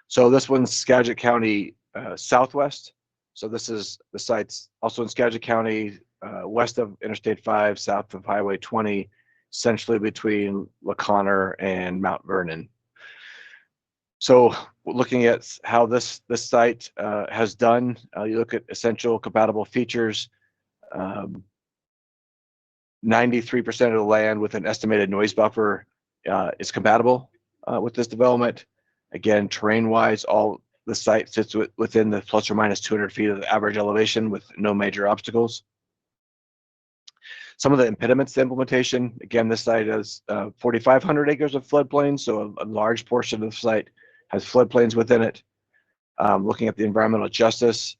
So this one's Skagit County Southwest. So this is the sites also in Skagit County, west of Interstate 5, south of Highway 20, essentially between LaConner and Mount Vernon. So looking at how this site has done, you look at essential compatible features, 93% of the land with an estimated noise buffer is compatible with this development. Again, terrain-wise, all the site sits within the plus or minus 200 feet of the average elevation with no major obstacles. Some of the impediments to implementation, again, this site has 4,500 acres of floodplain, so a large portion of the site has floodplains within it. Looking at the environmental justice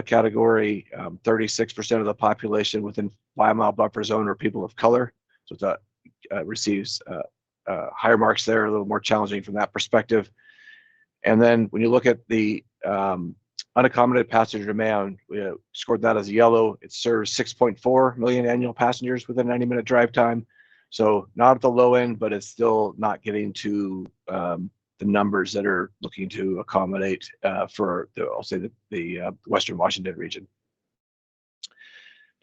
category, 36% of the population within 5-mile buffer zone are people of color, so that receives higher marks there, a little more challenging from that perspective. And then when you look at the unaccommodated passenger demand, we scored that as yellow. It serves 6.4 million annual passengers within a 90-minute drive time. So not at the low end, but it's still not getting to the numbers that are looking to accommodate for the, I'll say the Western Washington region.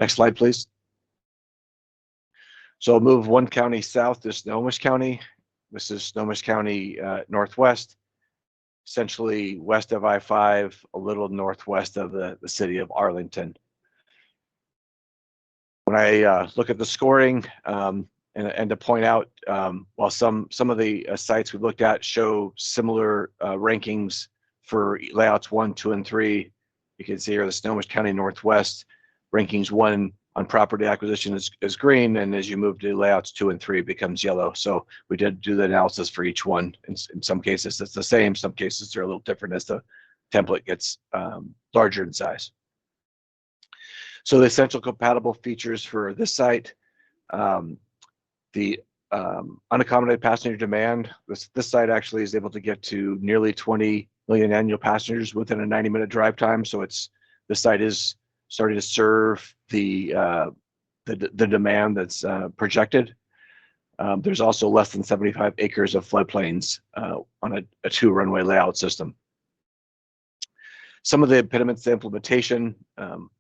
Next slide, please. So I'll move one county south to Snohomish County. This is Snohomish County northwest, essentially west of I-5, a little northwest of the city of Arlington. When I look at the scoring, and to point out, while some of the sites we've looked at show similar rankings for layouts 1, 2, and 3, you can see here the Snohomish County Northwest rankings 1 on property acquisition is green, and as you move to layouts 2 and 3, it becomes yellow. So we did do the analysis for each one. In some cases, it's the same. Some cases they're a little different as the template gets larger in size. So the essential compatible features for this site, the unaccommodated passenger demand. This site actually is able to get to nearly 20 million annual passengers within a 90-minute drive time. So the site is starting to serve the demand that's projected. There's also less than 75 acres of floodplains on a 2-runway layout system. Some of the impediments to implementation,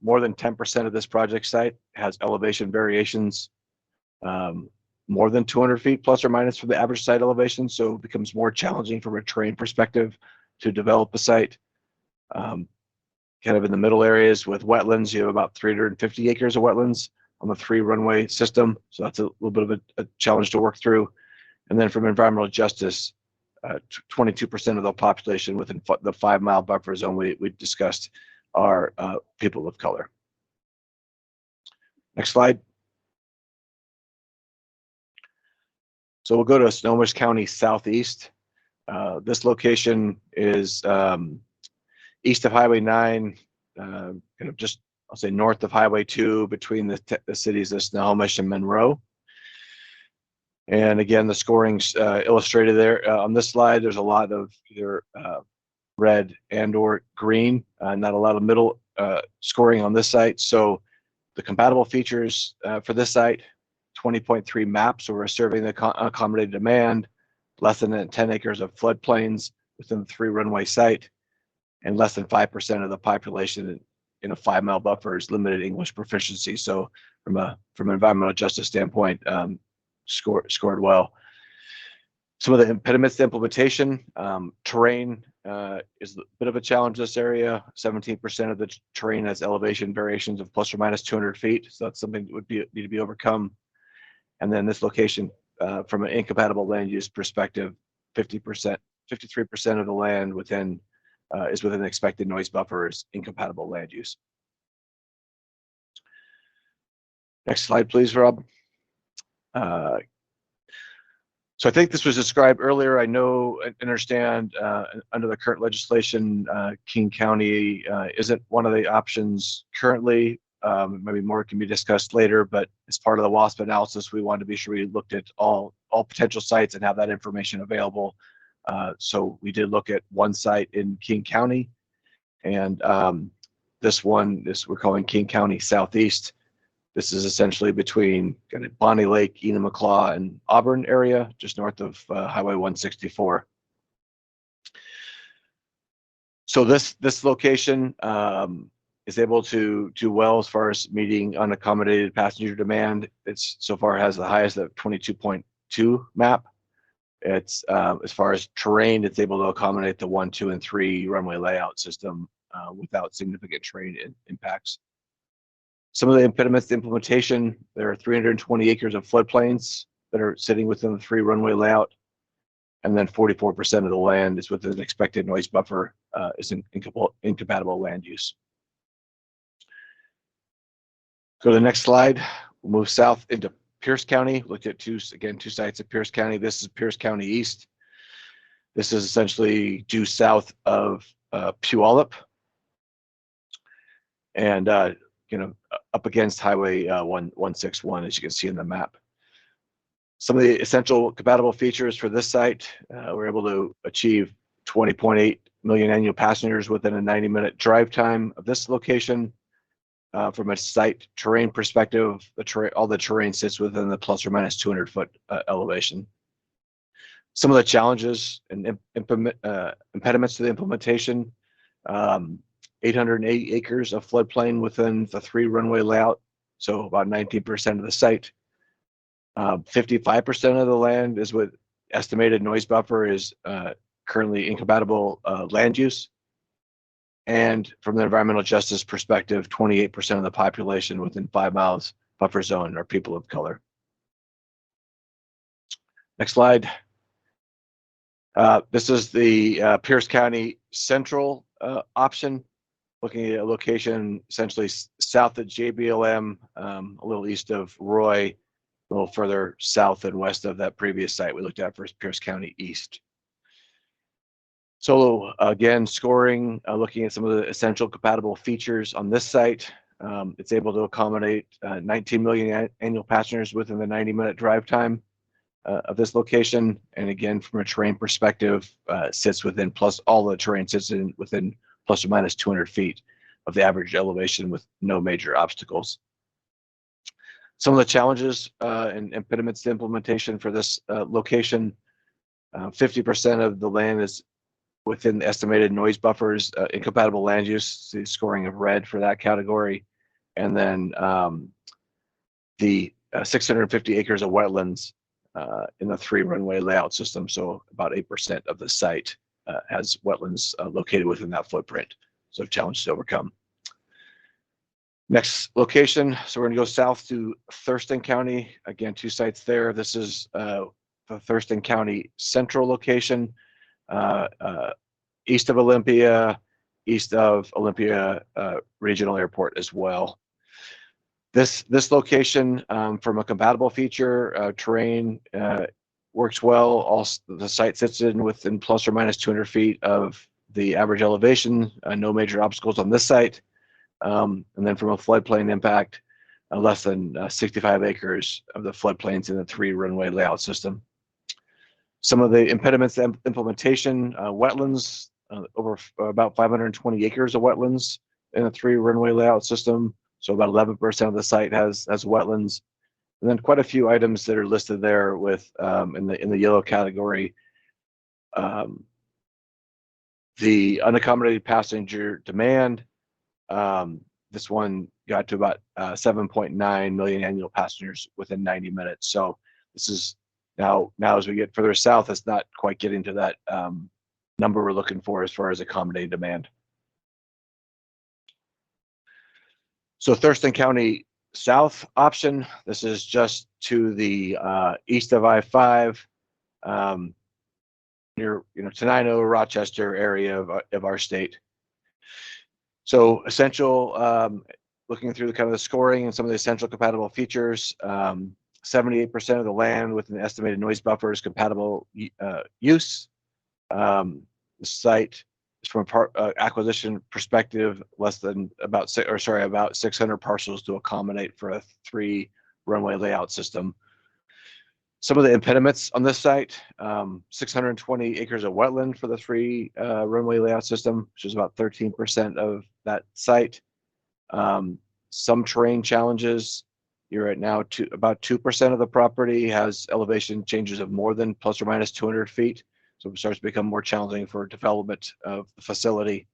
more than 10% of this project site has elevation variations more than 200 feet plus or minus from the average site elevation, so it becomes more challenging from a terrain perspective to develop a site. Kind of in the middle areas with wetlands, you have about 350 acres of wetlands on the 3-runway system, so that's a little bit of a challenge to work through. And then from environmental justice, 22% of the population within the 5-mile buffer zone we discussed are people of color. Next slide. So we'll go to Snohomish County Southeast. This location is east of Highway 9, kind of just, I'll say north of Highway 2 between the cities of Snohomish and Monroe. And again, the scoring's illustrated there. On this slide, there's a lot of either red and or green, not a lot of middle scoring on this site. So the compatible features for this site, 20.3 maps, so we're serving the accommodated demand, less than 10 acres of floodplains within the 3-runway site, and less than 5% of the population in a 5-mile buffer is limited English proficiency. So from an environmental justice standpoint, scored well. Some of the impediments to implementation, terrain is a bit of a challenge in this area. 17% of the terrain has elevation variations of plus or minus 200 feet. So that's something that would need to be overcome. And then this location, from an incompatible land use perspective, 53% of the land is within expected noise buffers, incompatible land use. Next slide, please, Rob. So I think this was described earlier. I know and understand under the current legislation, King County isn't one of the options currently. Maybe more can be discussed later, but as part of the WASP analysis, we wanted to be sure we looked at all potential sites and have that information available. So we did look at one site in King County, and this we're calling King County Southeast. This is essentially between kind of Bonnie Lake, Enumclaw, and Auburn area, just north of Highway 164. So this location is able to do well as far as meeting unaccommodated passenger demand. It's so far has the highest of 22.2 map. It's as far as terrain, it's able to accommodate the 1, 2, and 3 runway layout system without significant terrain impacts. Some of the impediments to implementation, there are 320 acres of floodplains that are sitting within the 3-runway layout. And then 44% of the land is within an expected noise buffer, is incompatible land use. Go to the next slide. We'll move south into Pierce County. Looked at two sites of Pierce County. This is Pierce County East. This is essentially due south of Puyallup, and up against Highway 161, as you can see in the map. Some of the essential compatible features for this site, we're able to achieve 20.8 million annual passengers within a 90-minute drive time of this location. From a site terrain perspective, all the terrain sits within the plus or minus 200-foot elevation. Some of the challenges and impediments to the implementation, 880 acres of floodplain within the 3-runway layout, so about 19% of the site. 55% of the land is with estimated noise buffer is currently incompatible land use. And from the environmental justice perspective, 28% of the population within 5 miles buffer zone are people of color. Next slide. This is the Pierce County Central option, looking at a location essentially south of JBLM, a little east of Roy, a little further south and west of that previous site we looked at for Pierce County East. So again, scoring, looking at some of the essential compatible features on this site. It's able to accommodate 19 million annual passengers within the 90-minute drive time of this location. And again, from a terrain perspective, sits within all the terrain sits within plus or minus 200 feet of the average elevation with no major obstacles. Some of the challenges and impediments to implementation for this location, 50% of the land is within the estimated noise buffers, incompatible land use, the scoring of red for that category. And then the 650 acres of wetlands in the 3-runway layout system. So about 8% of the site has wetlands located within that footprint. So challenges to overcome. Next location, so we're gonna go south to Thurston County. Again, 2 sites there. This is the Thurston County Central location. East of Olympia Regional Airport as well. This location, from a compatible feature, terrain works well. The site sits within plus or minus 200 feet of the average elevation. No major obstacles on this site. And then from a floodplain impact, less than 65 acres of the floodplains in the 3-runway layout system. Some of the impediments to implementation, wetlands, over about 520 acres of wetlands in a 3-runway layout system. So about 11% of the site has wetlands. And then quite a few items that are listed there with in the yellow category. The unaccommodated passenger demand, this one got to about 7.9 million annual passengers within 90 minutes. So this is now as we get further south, it's not quite getting to that number we're looking for as far as accommodating demand. So Thurston County South option, this is just to the east of I-5, near Tenino, Rochester area of our state. So essential, looking through the kind of the scoring and some of the essential compatible features, 78% of the land with an estimated noise buffer is compatible use. The site is from a acquisition perspective less than about 600 parcels to accommodate for a 3-runway layout system. Some of the impediments on this site, 620 acres of wetland for the 3-runway layout system, which is about 13% of that site. Some terrain challenges. You're at now about 2% of the property has elevation changes of more than plus or minus 200 feet. So it starts to become more challenging for development of the facility.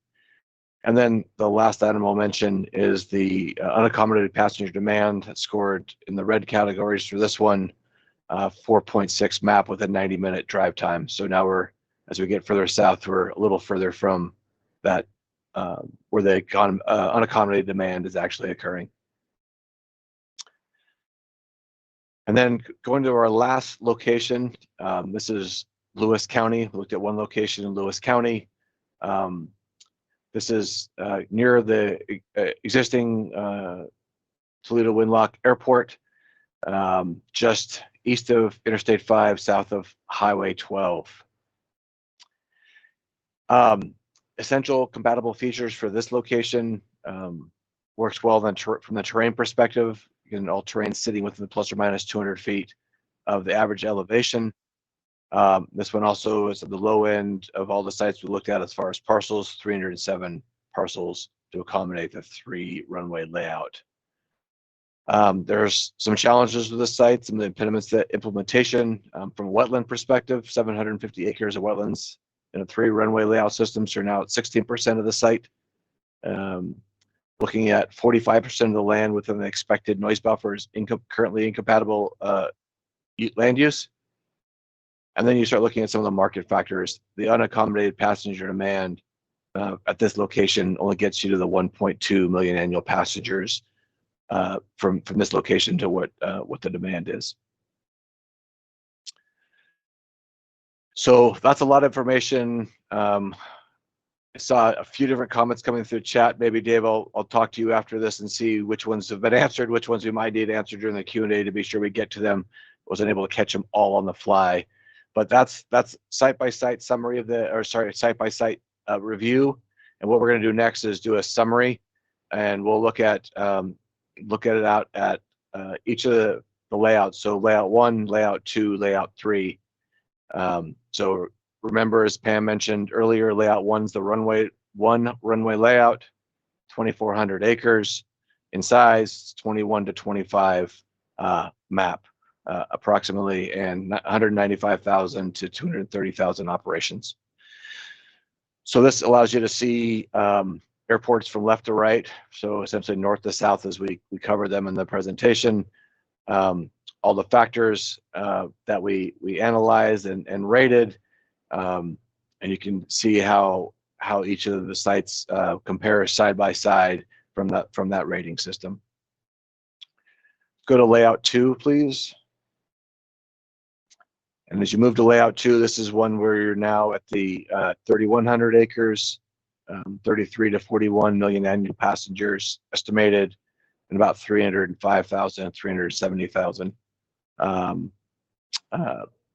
And then the last item I'll mention is the unaccommodated passenger demand that's scored in the red categories for this one, 4.6 map with a 90-minute drive time. So now as we get further south, we're a little further from that where the unaccommodated demand is actually occurring. And then going to our last location, this is Lewis County. We looked at one location in Lewis County. This is near the existing Toledo Windlock Airport, just east of Interstate 5, south of Highway 12. Essential compatible features for this location, works well from the terrain perspective. You can all terrain sitting within the plus or minus 200 feet of the average elevation. This one also is at the low end of all the sites we looked at as far as parcels, 307 parcels to accommodate the 3 runway layout. There's some challenges with this site, some of the impediments to implementation from a wetland perspective. 750 acres of wetlands in a 3 runway layout system, so now at 16% of the site. Looking at 45% of the land within the expected noise buffers, currently incompatible land use. And then you start looking at some of the market factors. The unaccommodated passenger demand at this location only gets you to the 1.2 million annual passengers from this location to what the demand is. So that's a lot of information. I saw a few different comments coming through chat. Maybe Dave, I'll talk to you after this and see which ones have been answered, which ones we might need answered during the Q&A to be sure we get to them. Wasn't able to catch them all on the fly, but that's site-by-site summary of site-by-site review. And what we're going to do next is do a summary, and we'll look at it out at each of the layouts. So layout 1, layout 2, layout 3. So remember, as Pam mentioned earlier, layout 1's the runway layout, 2,400 acres in size, 21 to 25 map approximately, and 195,000 to 230,000 operations. So this allows you to see airports from left to right, so essentially north to south as we cover them in the presentation. All the factors that we analyzed and rated, and you can see how each of the sites compare side by side from that rating system. Go to layout 2, please. And as you move to layout 2, this is one where you're now at the 3,100 acres, 33 to 41 million annual passengers estimated, and about 305,000, 370,000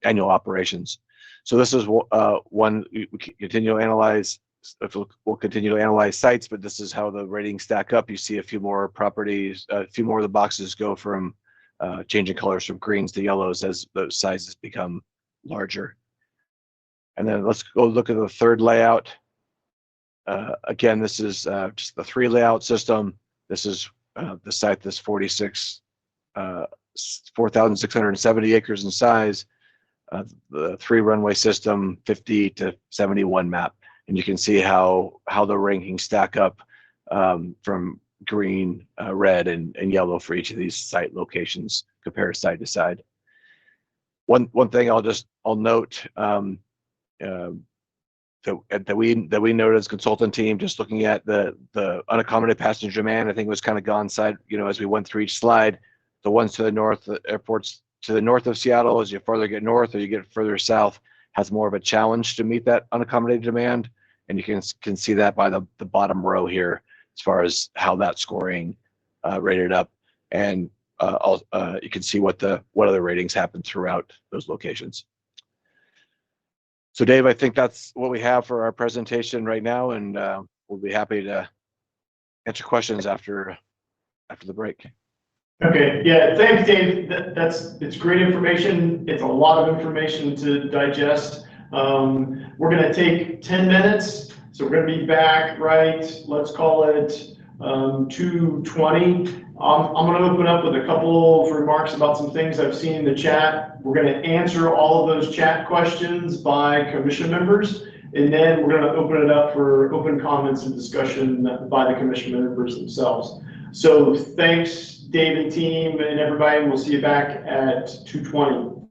annual operations. So this is one we continue to analyze. We'll continue to analyze sites, but this is how the ratings stack up. You see a few more properties, a few more of the boxes go from changing colors from greens to yellows as those sizes become larger. And then let's go look at the third layout. Again, this is just the 3 layout system. This is the site that's 4,670 acres in size. The 3 runway system, 50 to 71 map. And you can see how the rankings stack up from green, red, and yellow for each of these site locations, compare side to side. One thing I'll note that we noted as a consultant team, just looking at the unaccommodated passenger demand, I think it was kind of gone side, as we went through each slide. The ones to the north, the airports to the north of Seattle, as you further get north or you get further south, has more of a challenge to meet that unaccommodated demand. And you can see that by the bottom row here, as far as how that scoring rated up. And you can see what other ratings happen throughout those locations. So Dave, I think that's what we have for our presentation right now, and we'll be happy to answer questions after the break. Okay, yeah, thanks, Dave. It's great information. It's a lot of information to digest. We're going to take 10 minutes, so we're going to be back, right? Let's call it 2:20. I'm going to open up with a couple of remarks about some things I've seen in the chat. We're going to answer all of those chat questions by commission members, and then we're going to open it up for open comments and discussion by the commission members themselves. So thanks, Dave and team and everybody, and we'll see you back at 2:20.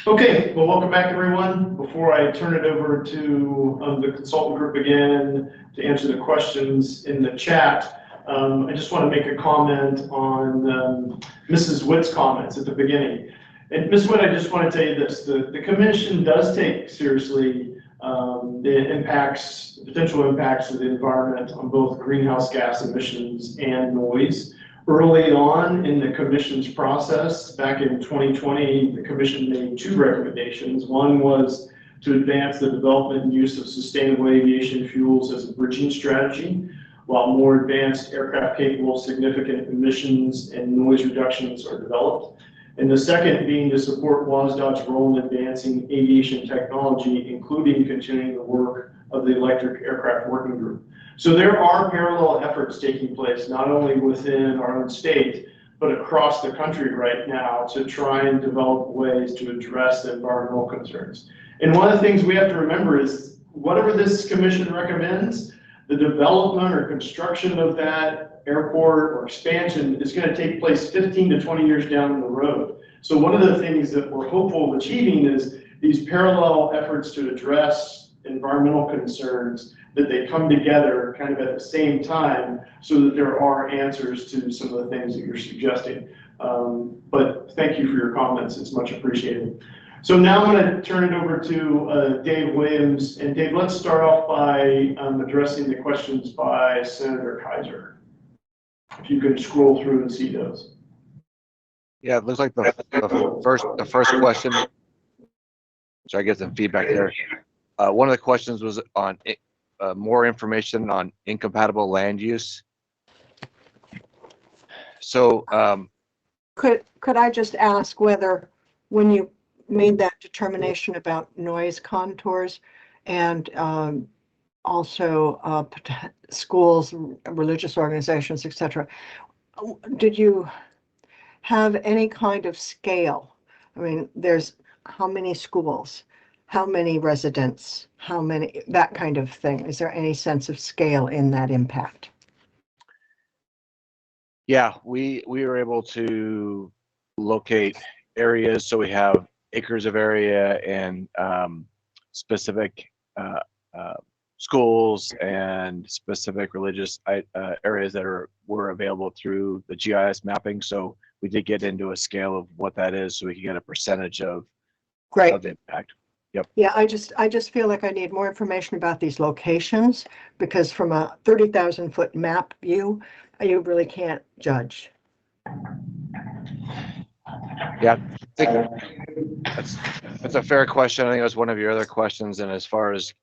Okay, well, welcome back, everyone. Before I turn it over to the consultant group again to answer the questions in the chat, I just want to make a comment on Mrs. Witt's comments at the beginning. And Ms. Witt, I just want to tell you this, the commission does take seriously the potential impacts of the environment on both greenhouse gas emissions and noise. Early on in the commission's process, back in 2020, the commission made two recommendations. One was to advance the development and use of sustainable aviation fuels as a bridging strategy, while more advanced aircraft capable of significant emissions and noise reductions are developed. And the second being to support WSDOT's role in advancing aviation technology, including continuing the work of the Electric Aircraft Working Group. So there are parallel efforts taking place, not only within our own state, but across the country right now to try and develop ways to address the environmental concerns. And one of the things we have to remember is whatever this commission recommends, the development or construction of that airport or expansion is going to take place 15 to 20 years down the road. So one of the things that we're hopeful of achieving is these parallel efforts to address environmental concerns, that they come together kind of at the same time so that there are answers to some of the things that you're suggesting. But thank you for your comments. It's much appreciated. So now I'm going to turn it over to Dave Williams. And Dave, let's start off by addressing the questions by Senator Kaiser. If you could scroll through and see those. Yeah, it looks like the first question. So I get some feedback there. One of the questions was on more information on incompatible land use. So could I just ask whether when you made that determination about noise contours and also schools, religious organizations, etc., did you have any kind of scale? I mean, there's how many schools, how many residents, how many, that kind of thing. Is there any sense of scale in that impact? yeah, we were able to locate areas. So we have acres of area and specific schools and specific religious areas that were available through the GIS mapping. So we did get into a scale of what that is, so we can get a percentage of the impact. Yep. Yeah, I just feel like I need more information about these locations, because from a 30,000 foot map view, you really can't judge. Yeah, I think that's a fair question. I think it was one of your other questions. And as far as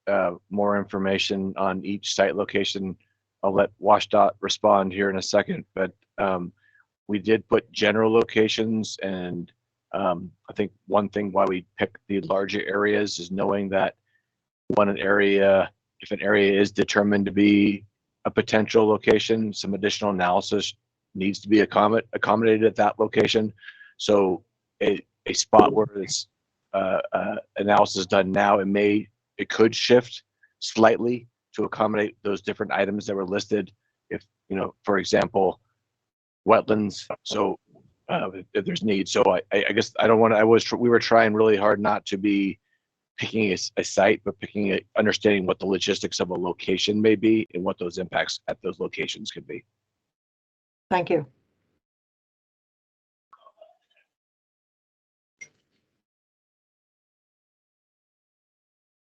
more information on each site location, I'll let WSDOT respond here in a second. But we did put general locations, and I think one thing why we picked the larger areas is knowing that if an area is determined to be a potential location, some additional analysis needs to be accommodated at that location. So a spot where this analysis is done now, it could shift slightly to accommodate those different items that were listed. If, for example, wetlands. So if there's need. So I guess we were trying really hard not to be picking a site, but understanding what the logistics of a location may be and what those impacts at those locations could be. Thank you.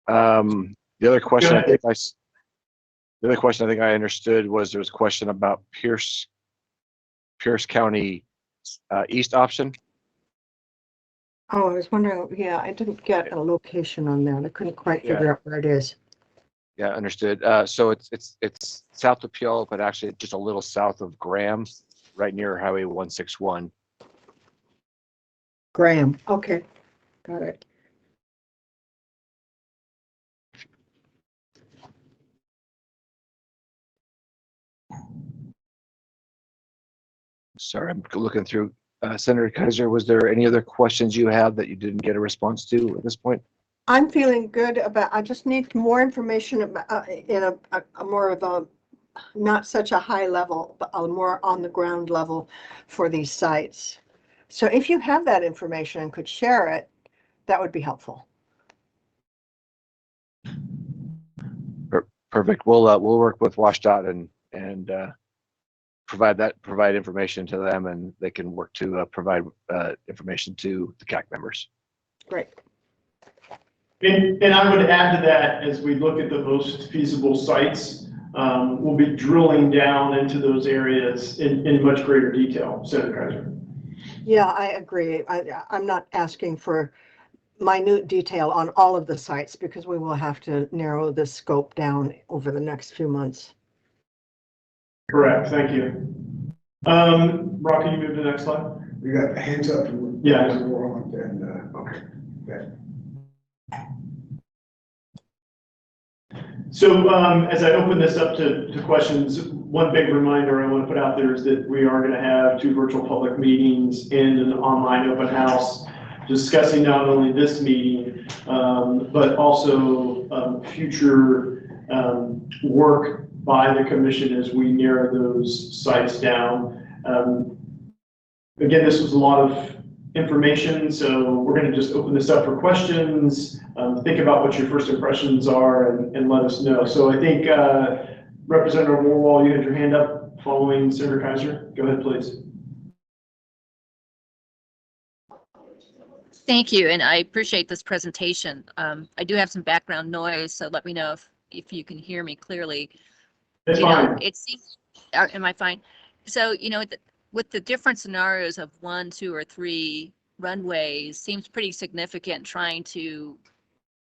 The other question I think I understood was there was a question about Pierce County east option. Oh, I was wondering, yeah, I didn't get a location on that. I couldn't quite figure out where it is. Yeah, understood. So it's south of Puyallup, but actually just a little south of Graham, right near Highway 161. Graham. Okay, got it. Sorry, I'm looking through. Senator Kaiser, was there any other questions you had that you didn't get a response to at this point? I'm feeling good about, I just need more information about, in a more of a, not such a high level, but a more on the ground level for these sites. So if you have that information and could share it, that would be helpful. Perfect. We'll work with WSDOT and provide information to them, and they can work to provide information to the CAC members. Great. And I would add to that, as we look at the most feasible sites, we'll be drilling down into those areas in much greater detail. Senator Kaiser. Yeah, I agree. I'm not asking for minute detail on all of the sites because we will have to narrow the scope down over the next few months. Correct. Thank you. Brock, can you move to the next slide? We got hands up. Yeah. Okay. So as I open this up to questions, one big reminder I want to put out there is that we are going to have 2 virtual public meetings and an online open house discussing not only this meeting, but also future work by the commission as we narrow those sites down. Again, this was a lot of information, so we're going to just open this up for questions. Think about what your first impressions are and let us know. So I think Representative Warwall, you had your hand up following Senator Kaiser. Go ahead, please. Thank you, and I appreciate this presentation. I do have some background noise, so let me know if you can hear me clearly. It's fine. It seems, am I fine? So, with the different scenarios of 1, 2, or 3 runways, seems pretty significant trying to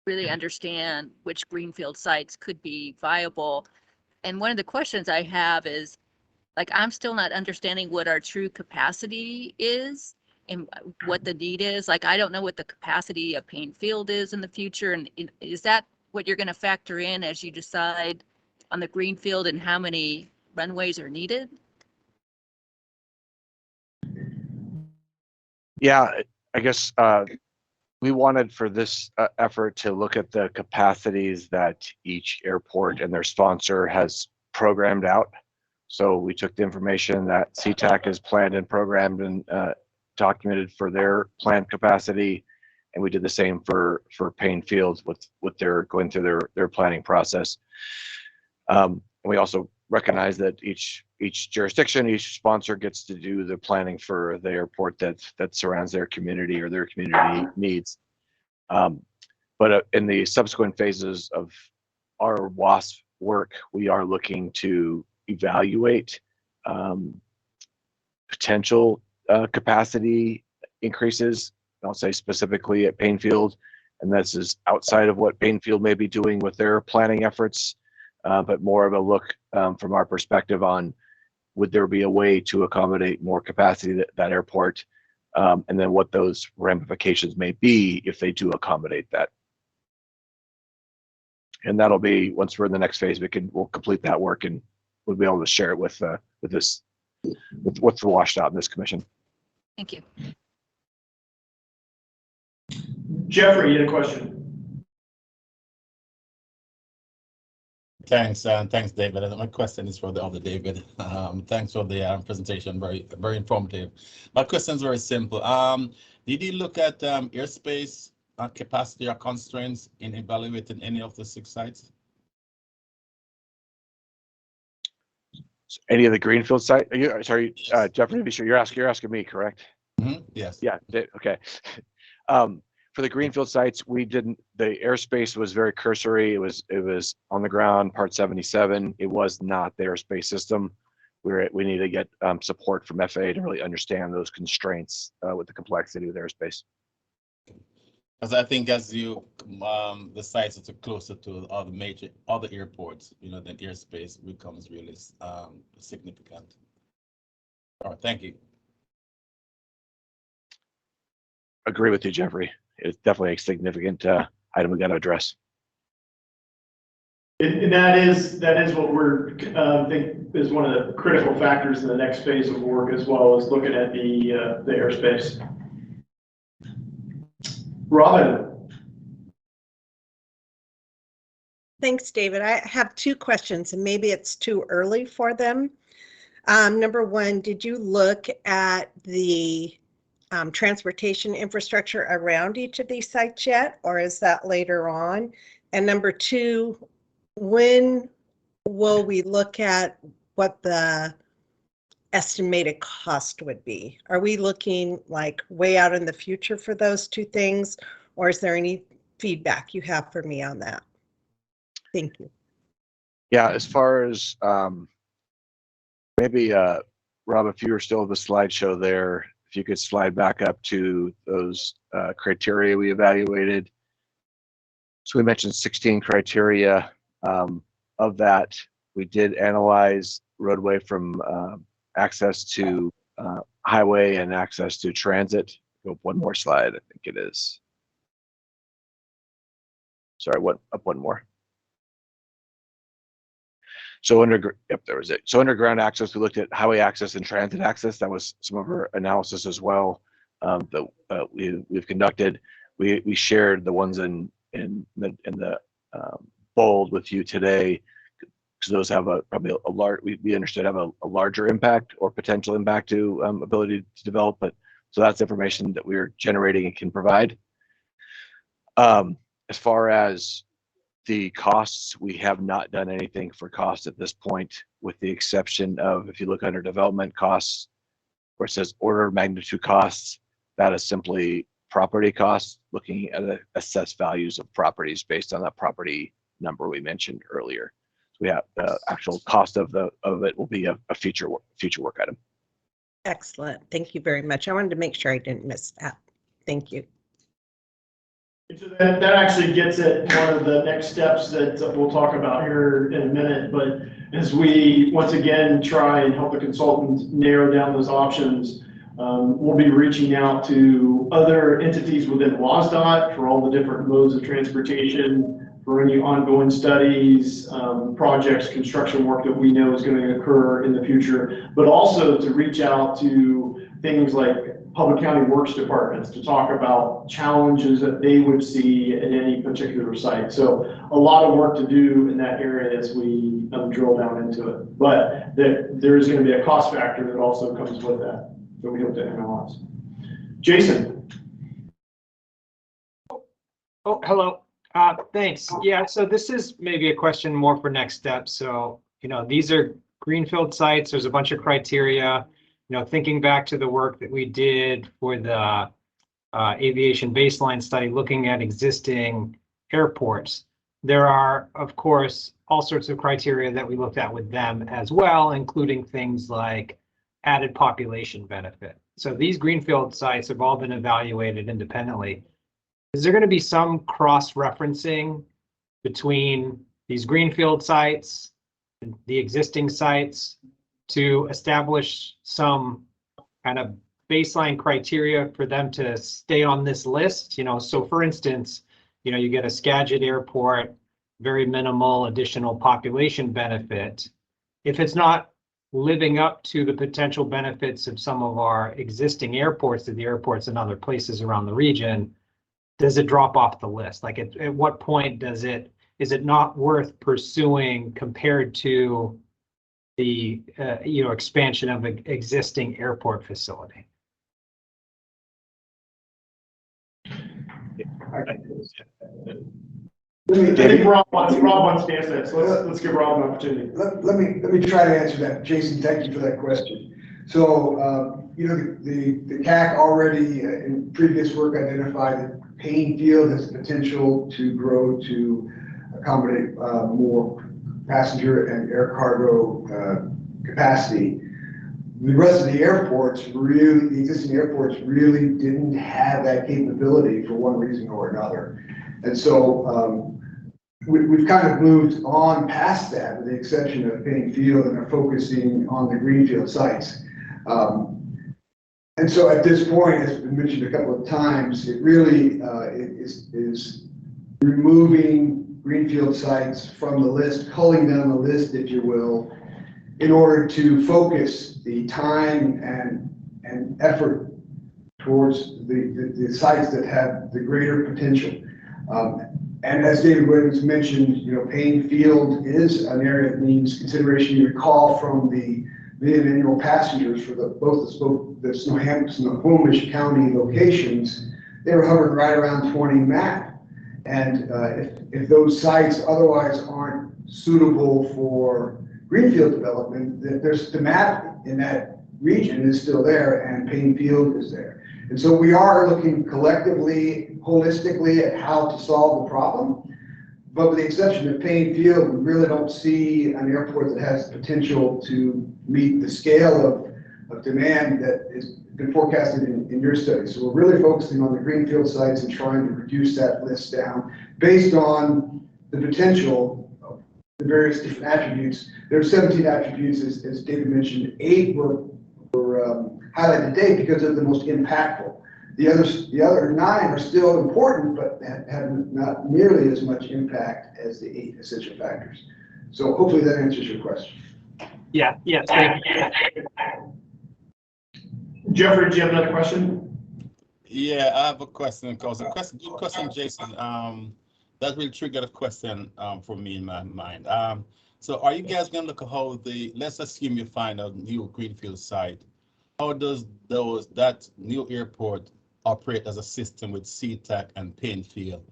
really understand which greenfield sites could be viable. And one of the questions I have is, I'm still not understanding what our true capacity is and what the need is. I don't know what the capacity of Payne Field is in the future. And is that what you're going to factor in as you decide on the greenfield and how many runways are needed? Yeah, I guess we wanted for this effort to look at the capacities that each airport and their sponsor has programmed out. So we took the information that CTAC has planned and programmed and documented for their planned capacity, and we did the same for Payne Field with their going through their planning process. We also recognize that each jurisdiction, each sponsor gets to do the planning for the airport that surrounds their community or their community needs. But in the subsequent phases of our WASP work, we are looking to evaluate potential capacity increases. I'll say specifically at Payne Field, and this is outside of what Payne Field may be doing with their planning efforts. But more of a look from our perspective on would there be a way to accommodate more capacity at that airport, and then what those ramifications may be if they do accommodate that. And that'll be, once we're in the next phase, we'll complete that work and we'll be able to share it with what's washed out in this commission. Thank you. Jeffrey, you had a question. Thanks, David. My question is for the other David. Thanks for the presentation, very informative. My question is very simple. Did you look at airspace capacity or constraints in evaluating any of the 6 sites? Any of the greenfield site? Sorry, Jeffrey, to be sure you're asking me, correct? Mm-hmm. Yes. Yeah. Okay. For the greenfield sites, we didn't. The airspace was very cursory. It was on the ground, Part 77. It was not the airspace system. We need to get support from FAA to really understand those constraints with the complexity of the airspace. Because I think as you the sites that are closer to other airports, then airspace becomes really significant. All right, thank you. Agree with you, Jeffrey. It's definitely a significant item we got to address. And that is what we're think is one of the critical factors in the next phase of work, as well as looking at the airspace. Robin. Thanks, David. I have 2 questions, and maybe it's too early for them. Number 1, did you look at the transportation infrastructure around each of these sites yet, or is that later on? And number 2, when will we look at what the estimated cost would be? Are we looking like way out in the future for those two things, or is there any feedback you have for me on that? Thank you. Yeah, as far as maybe Rob, if you were still the slideshow there, if you could slide back up to those criteria we evaluated. So we mentioned 16 criteria. Of that, we did analyze roadway from access to highway and access to transit. Go up one more slide, I think it is. Sorry, up one more. So yep, there was it. So underground access, we looked at highway access and transit access. That was some of our analysis as well that we've conducted. We shared the ones in the bold with you today, because those have probably a large, we understood have a larger impact or potential impact to ability to develop. But so that's information that we're generating and can provide. As far as the costs, we have not done anything for cost at this point, with the exception of, if you look under development costs, where it says order of magnitude costs, that is simply property costs, looking at the assessed values of properties based on that property number we mentioned earlier. So we have the actual cost of it will be a future work item. Excellent. Thank you very much. I wanted to make sure I didn't miss that. Thank you. So that actually gets at one of the next steps that we'll talk about here in a minute. But as we once again try and help the consultant narrow down those options, we'll be reaching out to other entities within WSDOT for all the different modes of transportation, for any ongoing studies, projects, construction work that we know is going to occur in the future, but also to reach out to things like public county works departments to talk about challenges that they would see at any particular site. So a lot of work to do in that area as we drill down into it. But there is going to be a cost factor that also comes with that we hope to analyze. Jason. Oh, hello. Thanks. Yeah, so this is maybe a question more for next steps. So, these are greenfield sites. There's a bunch of criteria. Thinking back to the work that we did for the aviation baseline study, looking at existing airports, there are, of course, all sorts of criteria that we looked at with them as well, including things like added population benefit. So these greenfield sites have all been evaluated independently. Is there going to be some cross-referencing between these greenfield sites and the existing sites to establish some kind of baseline criteria for them to stay on this list? So for instance, you get a Skagit airport, very minimal additional population benefit. If it's not living up to the potential benefits of some of our existing airports, to the airports in other places around the region, does it drop off the list? Like at what point is it not worth pursuing compared to the expansion of an existing airport facility? I think Rob wants to answer that, so let's give Rob an opportunity. Let me try to answer that. Jason, thank you for that question. So, the CAC already in previous work identified that Payne Field has potential to grow to accommodate more passenger and air cargo capacity. The rest of the airports the existing airports really didn't have that capability for one reason or another. And so we've kind of moved on past that, with the exception of Payne Field, and are focusing on the greenfield sites. And so at this point, as has been mentioned a couple of times, it really is removing greenfield sites from the list, culling down the list, if you will, in order to focus the time and effort towards the sites that have the greater potential. And as David Williams mentioned, Payne Field is an area that needs consideration. You recall from the median annual passengers for both the Snohomish County locations, they were hovering right around 20 MAP. And if those sites otherwise aren't suitable for greenfield development, there's the MAP in that region is still there and Payne Field is there. And so we are looking collectively, holistically at how to solve the problem. But with the exception of Payne Field, we really don't see an airport that has the potential to meet the scale of demand that has been forecasted in your study. So we're really focusing on the Greenfield sites and trying to reduce that list down based on the potential of the various different attributes. There are 17 attributes, as David mentioned. 8 were highlighted today because they're the most impactful. The other 9 are still important, but have not nearly as much impact as the 8 essential factors. So hopefully that answers your question. Yeah, thank you. Jeffrey, do you have another question? Yeah, I have a question. Good question, Jason. That will trigger a question for me in my mind. So are you guys going to look at how let's assume you find a new Greenfield site. How does that new airport operate as a system with Cacc and Payne Field?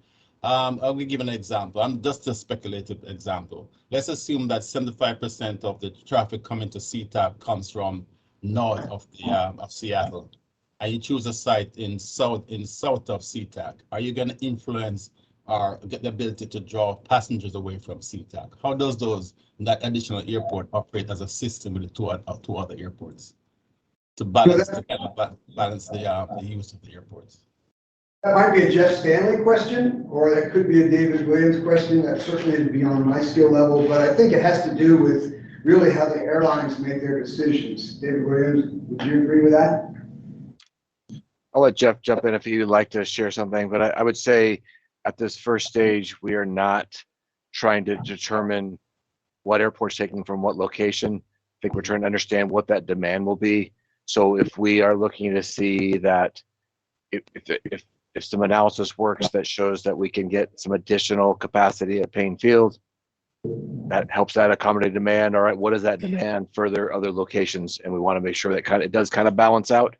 I will give an example. I'm just a speculative example. Let's assume that 75% of the traffic coming to Cacc comes from north of Seattle, and you choose a site in south of Cacc. Are you going to influence or get the ability to draw passengers away from Cacc? How does that additional airport operate as a system with the two other airports to balance the use of the airports? That might be a Jeff Stanley question, or that could be a David Williams question. That certainly is beyond my skill level, but I think it has to do with really how the airlines make their decisions. David Williams, would you agree with that? I'll let Jeff jump in if you'd like to share something, but I would say at this first stage, we are not trying to determine what airport's taking from what location. I think we're trying to understand what that demand will be. So if we are looking to see that if some analysis works that shows that we can get some additional capacity at Payne Field, that helps that accommodate demand. All right, what is that demand for their other locations? And we want to make sure that it does kind of balance out.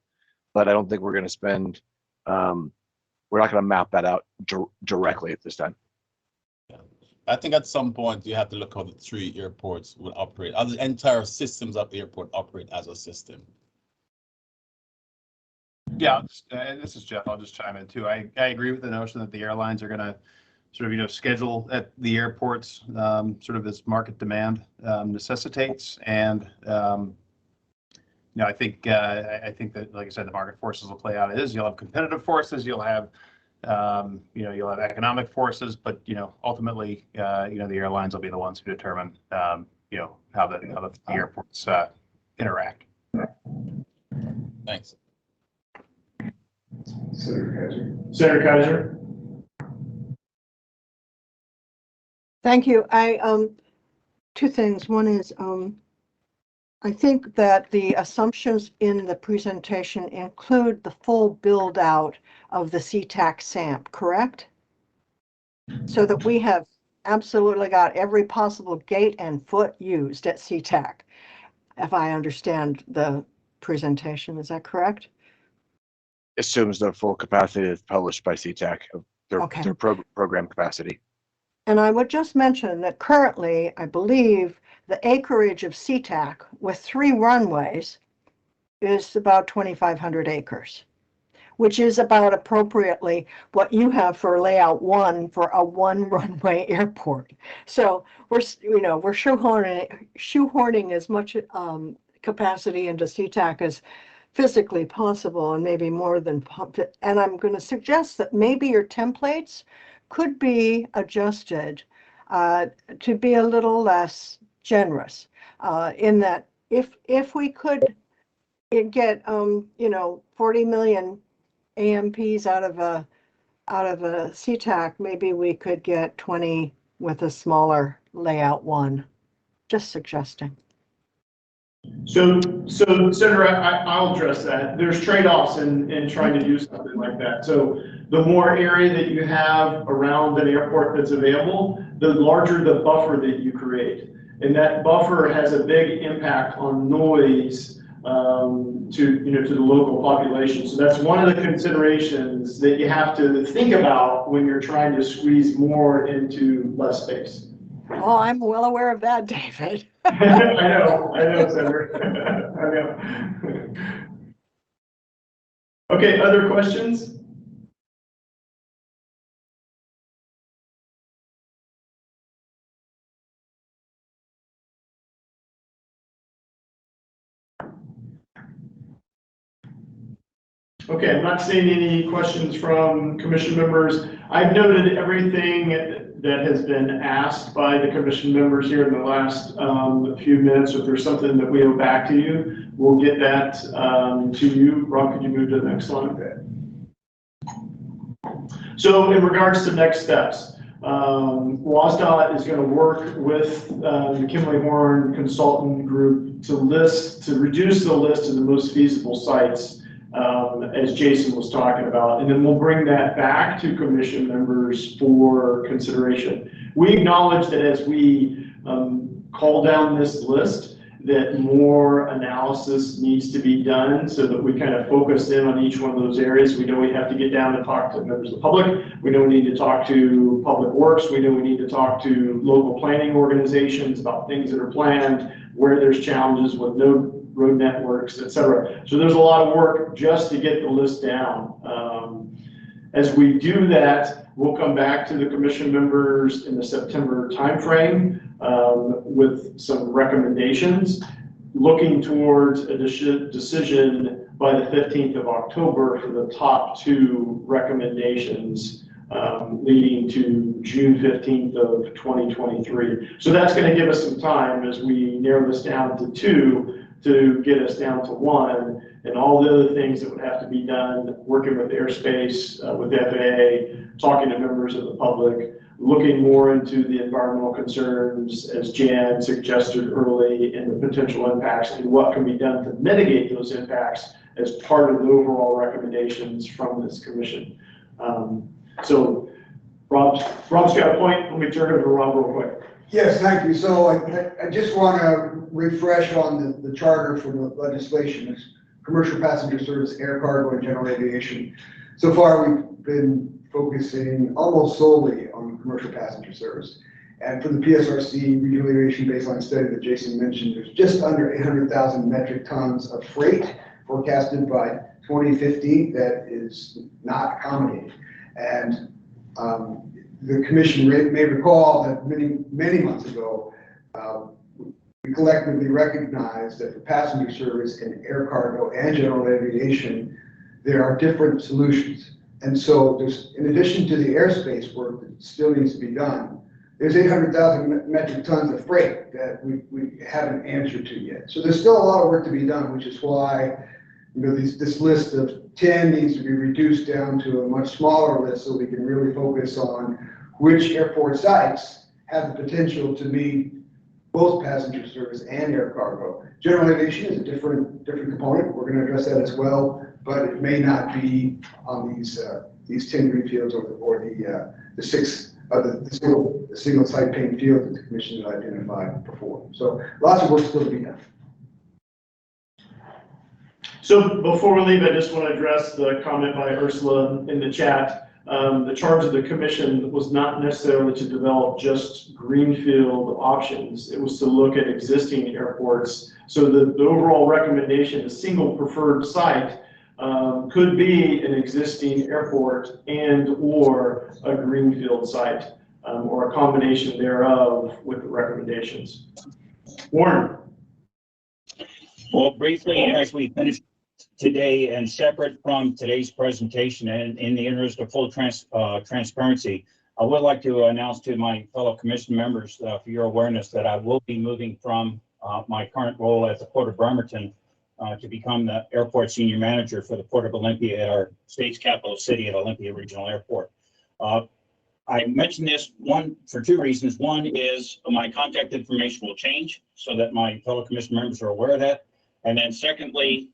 But I don't think we're going to spend. We're not going to map that out directly at this time. Yeah. I think at some point you have to look how the 3 airports will operate. How the entire systems of the airport operate as a system. Yeah, this is Jeff. I'll just chime in too. I agree with the notion that the airlines are going to sort of schedule at the airports sort of as market demand necessitates, and I think that, like I said, the market forces will play out. You'll have competitive forces, you'll have you'll have economic forces, but ultimately the airlines will be the ones who determine how the airports interact. Thanks. Senator Kaiser. Thank you. Two things. One is, I think that the assumptions in the presentation include the full build out of the Cacc SAMP, correct? So that we have absolutely got every possible gate and foot used at Cacc, if I understand the presentation. Is that correct? Assumes the full capacity is published by Cacc, their program capacity. And I would just mention that currently, I believe the acreage of Cacc with 3 runways is about 2,500 acres, which is about appropriately what you have for layout 1 for a 1-runway airport. So we're shoehorning as much capacity into Cacc as physically possible, and maybe more than. And I'm going to suggest that maybe your templates could be adjusted to be a little less generous, in that if we could get 40 million AMPs out of a Cacc, maybe we could get 20 with a smaller layout 1. Just suggesting. So Senator, I'll address that. There's trade-offs in trying to do something like that. So the more area that you have around an airport that's available, the larger the buffer that you create. And that buffer has a big impact on noise to the local population. So that's one of the considerations that you have to think about when you're trying to squeeze more into less space. Oh, I'm well aware of that, David. I know, Senator. I know. Okay, other questions? Okay, I'm not seeing any questions from commission members. I've noted everything that has been asked by the commission members here in the last few minutes. If there's something that we owe back to you, we'll get that to you. Rob, could you move to the next slide? So in regards to next steps, WSDOT is going to work with the Kimley Horn Consultant Group to reduce the list of the most feasible sites, as Jason was talking about, and then we'll bring that back to commission members for consideration. We acknowledge that as we call down this list, that more analysis needs to be done so that we kind of focus in on each one of those areas. We know we have to get down and talk to members of the public. We know we need to talk to Public Works. We know we need to talk to local planning organizations about things that are planned, where there's challenges with no road networks, et cetera. So there's a lot of work just to get the list down. As we do that, we'll come back to the commission members in the September timeframe with some recommendations, looking towards a decision by the 15th of October for the top 2 recommendations, leading to June 15th of 2023. So that's going to give us some time as we narrow this down to 2 to get us down to 1, and all the other things that would have to be done, working with Airspace, with FAA, talking to members of the public, looking more into the environmental concerns, as Jan suggested early, and the potential impacts and what can be done to mitigate those impacts as part of the overall recommendations from this commission. So Rob's got a point. Let me turn it over to Rob real quick. Yes, thank you. So I just want to refresh on the charter for the legislation. It's commercial passenger service, air cargo, and general aviation. So far, we've been focusing almost solely on commercial passenger service. And for the PSRC regional aviation baseline study that Jason mentioned, there's just under 800,000 metric tons of freight forecasted by 2050 that is not accommodated. And the commission may recall that many months ago, we collectively recognized that for passenger service and air cargo and general aviation, there are different solutions. And so there's, in addition to the airspace work that still needs to be done, there's 800,000 metric tons of freight that we haven't answered to yet. So there's still a lot of work to be done, which is why, you know, this list of 10 needs to be reduced down to a much smaller list so we can really focus on which airport sites have the potential to meet both passenger service and air cargo. General aviation is a different component. We're going to address that as well, but it may not be on these 10 greenfields or the 6 the single site paying field that the commission had identified before. So lots of work still to be done. So before we leave, I just want to address the comment by Ursula in the chat. The charge of the commission was not necessarily to develop just greenfield options. It was to look at existing airports. So the overall recommendation, a single preferred site, could be an existing airport and or a greenfield site, or a combination thereof with the recommendations. Warren. Well, briefly, as we finish today, and separate from today's presentation, and in the interest of full transparency, I would like to announce to my fellow commission members, for your awareness, that I will be moving from my current role at the Port of Bremerton to become the airport senior manager for the Port of Olympia at our state's capital city at Olympia Regional Airport. I mentioned this for 2 reasons. One is my contact information will change so that my fellow commission members are aware of that. And then secondly,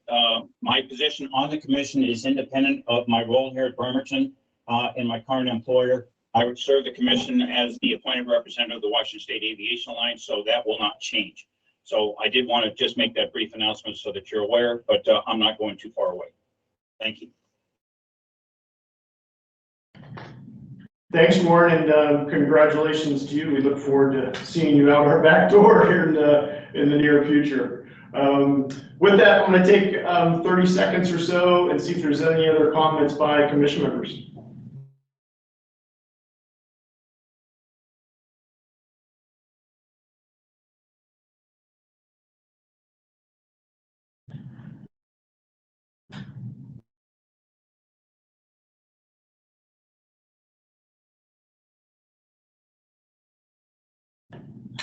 my position on the commission is independent of my role here at Bremerton and my current employer. I would serve the commission as the appointed representative of the Washington State Aviation Alliance, so that will not change. So I did want to just make that brief announcement so that you're aware, but I'm not going too far away. Thank you. Thanks, Warren, and congratulations to you. We look forward to seeing you out our back door here in the near future. With that, I'm going to take 30 seconds or so and see if there's any other comments by commission members.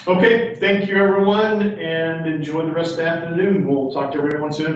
Okay, thank you everyone, and enjoy the rest of the afternoon. We'll talk to everyone soon.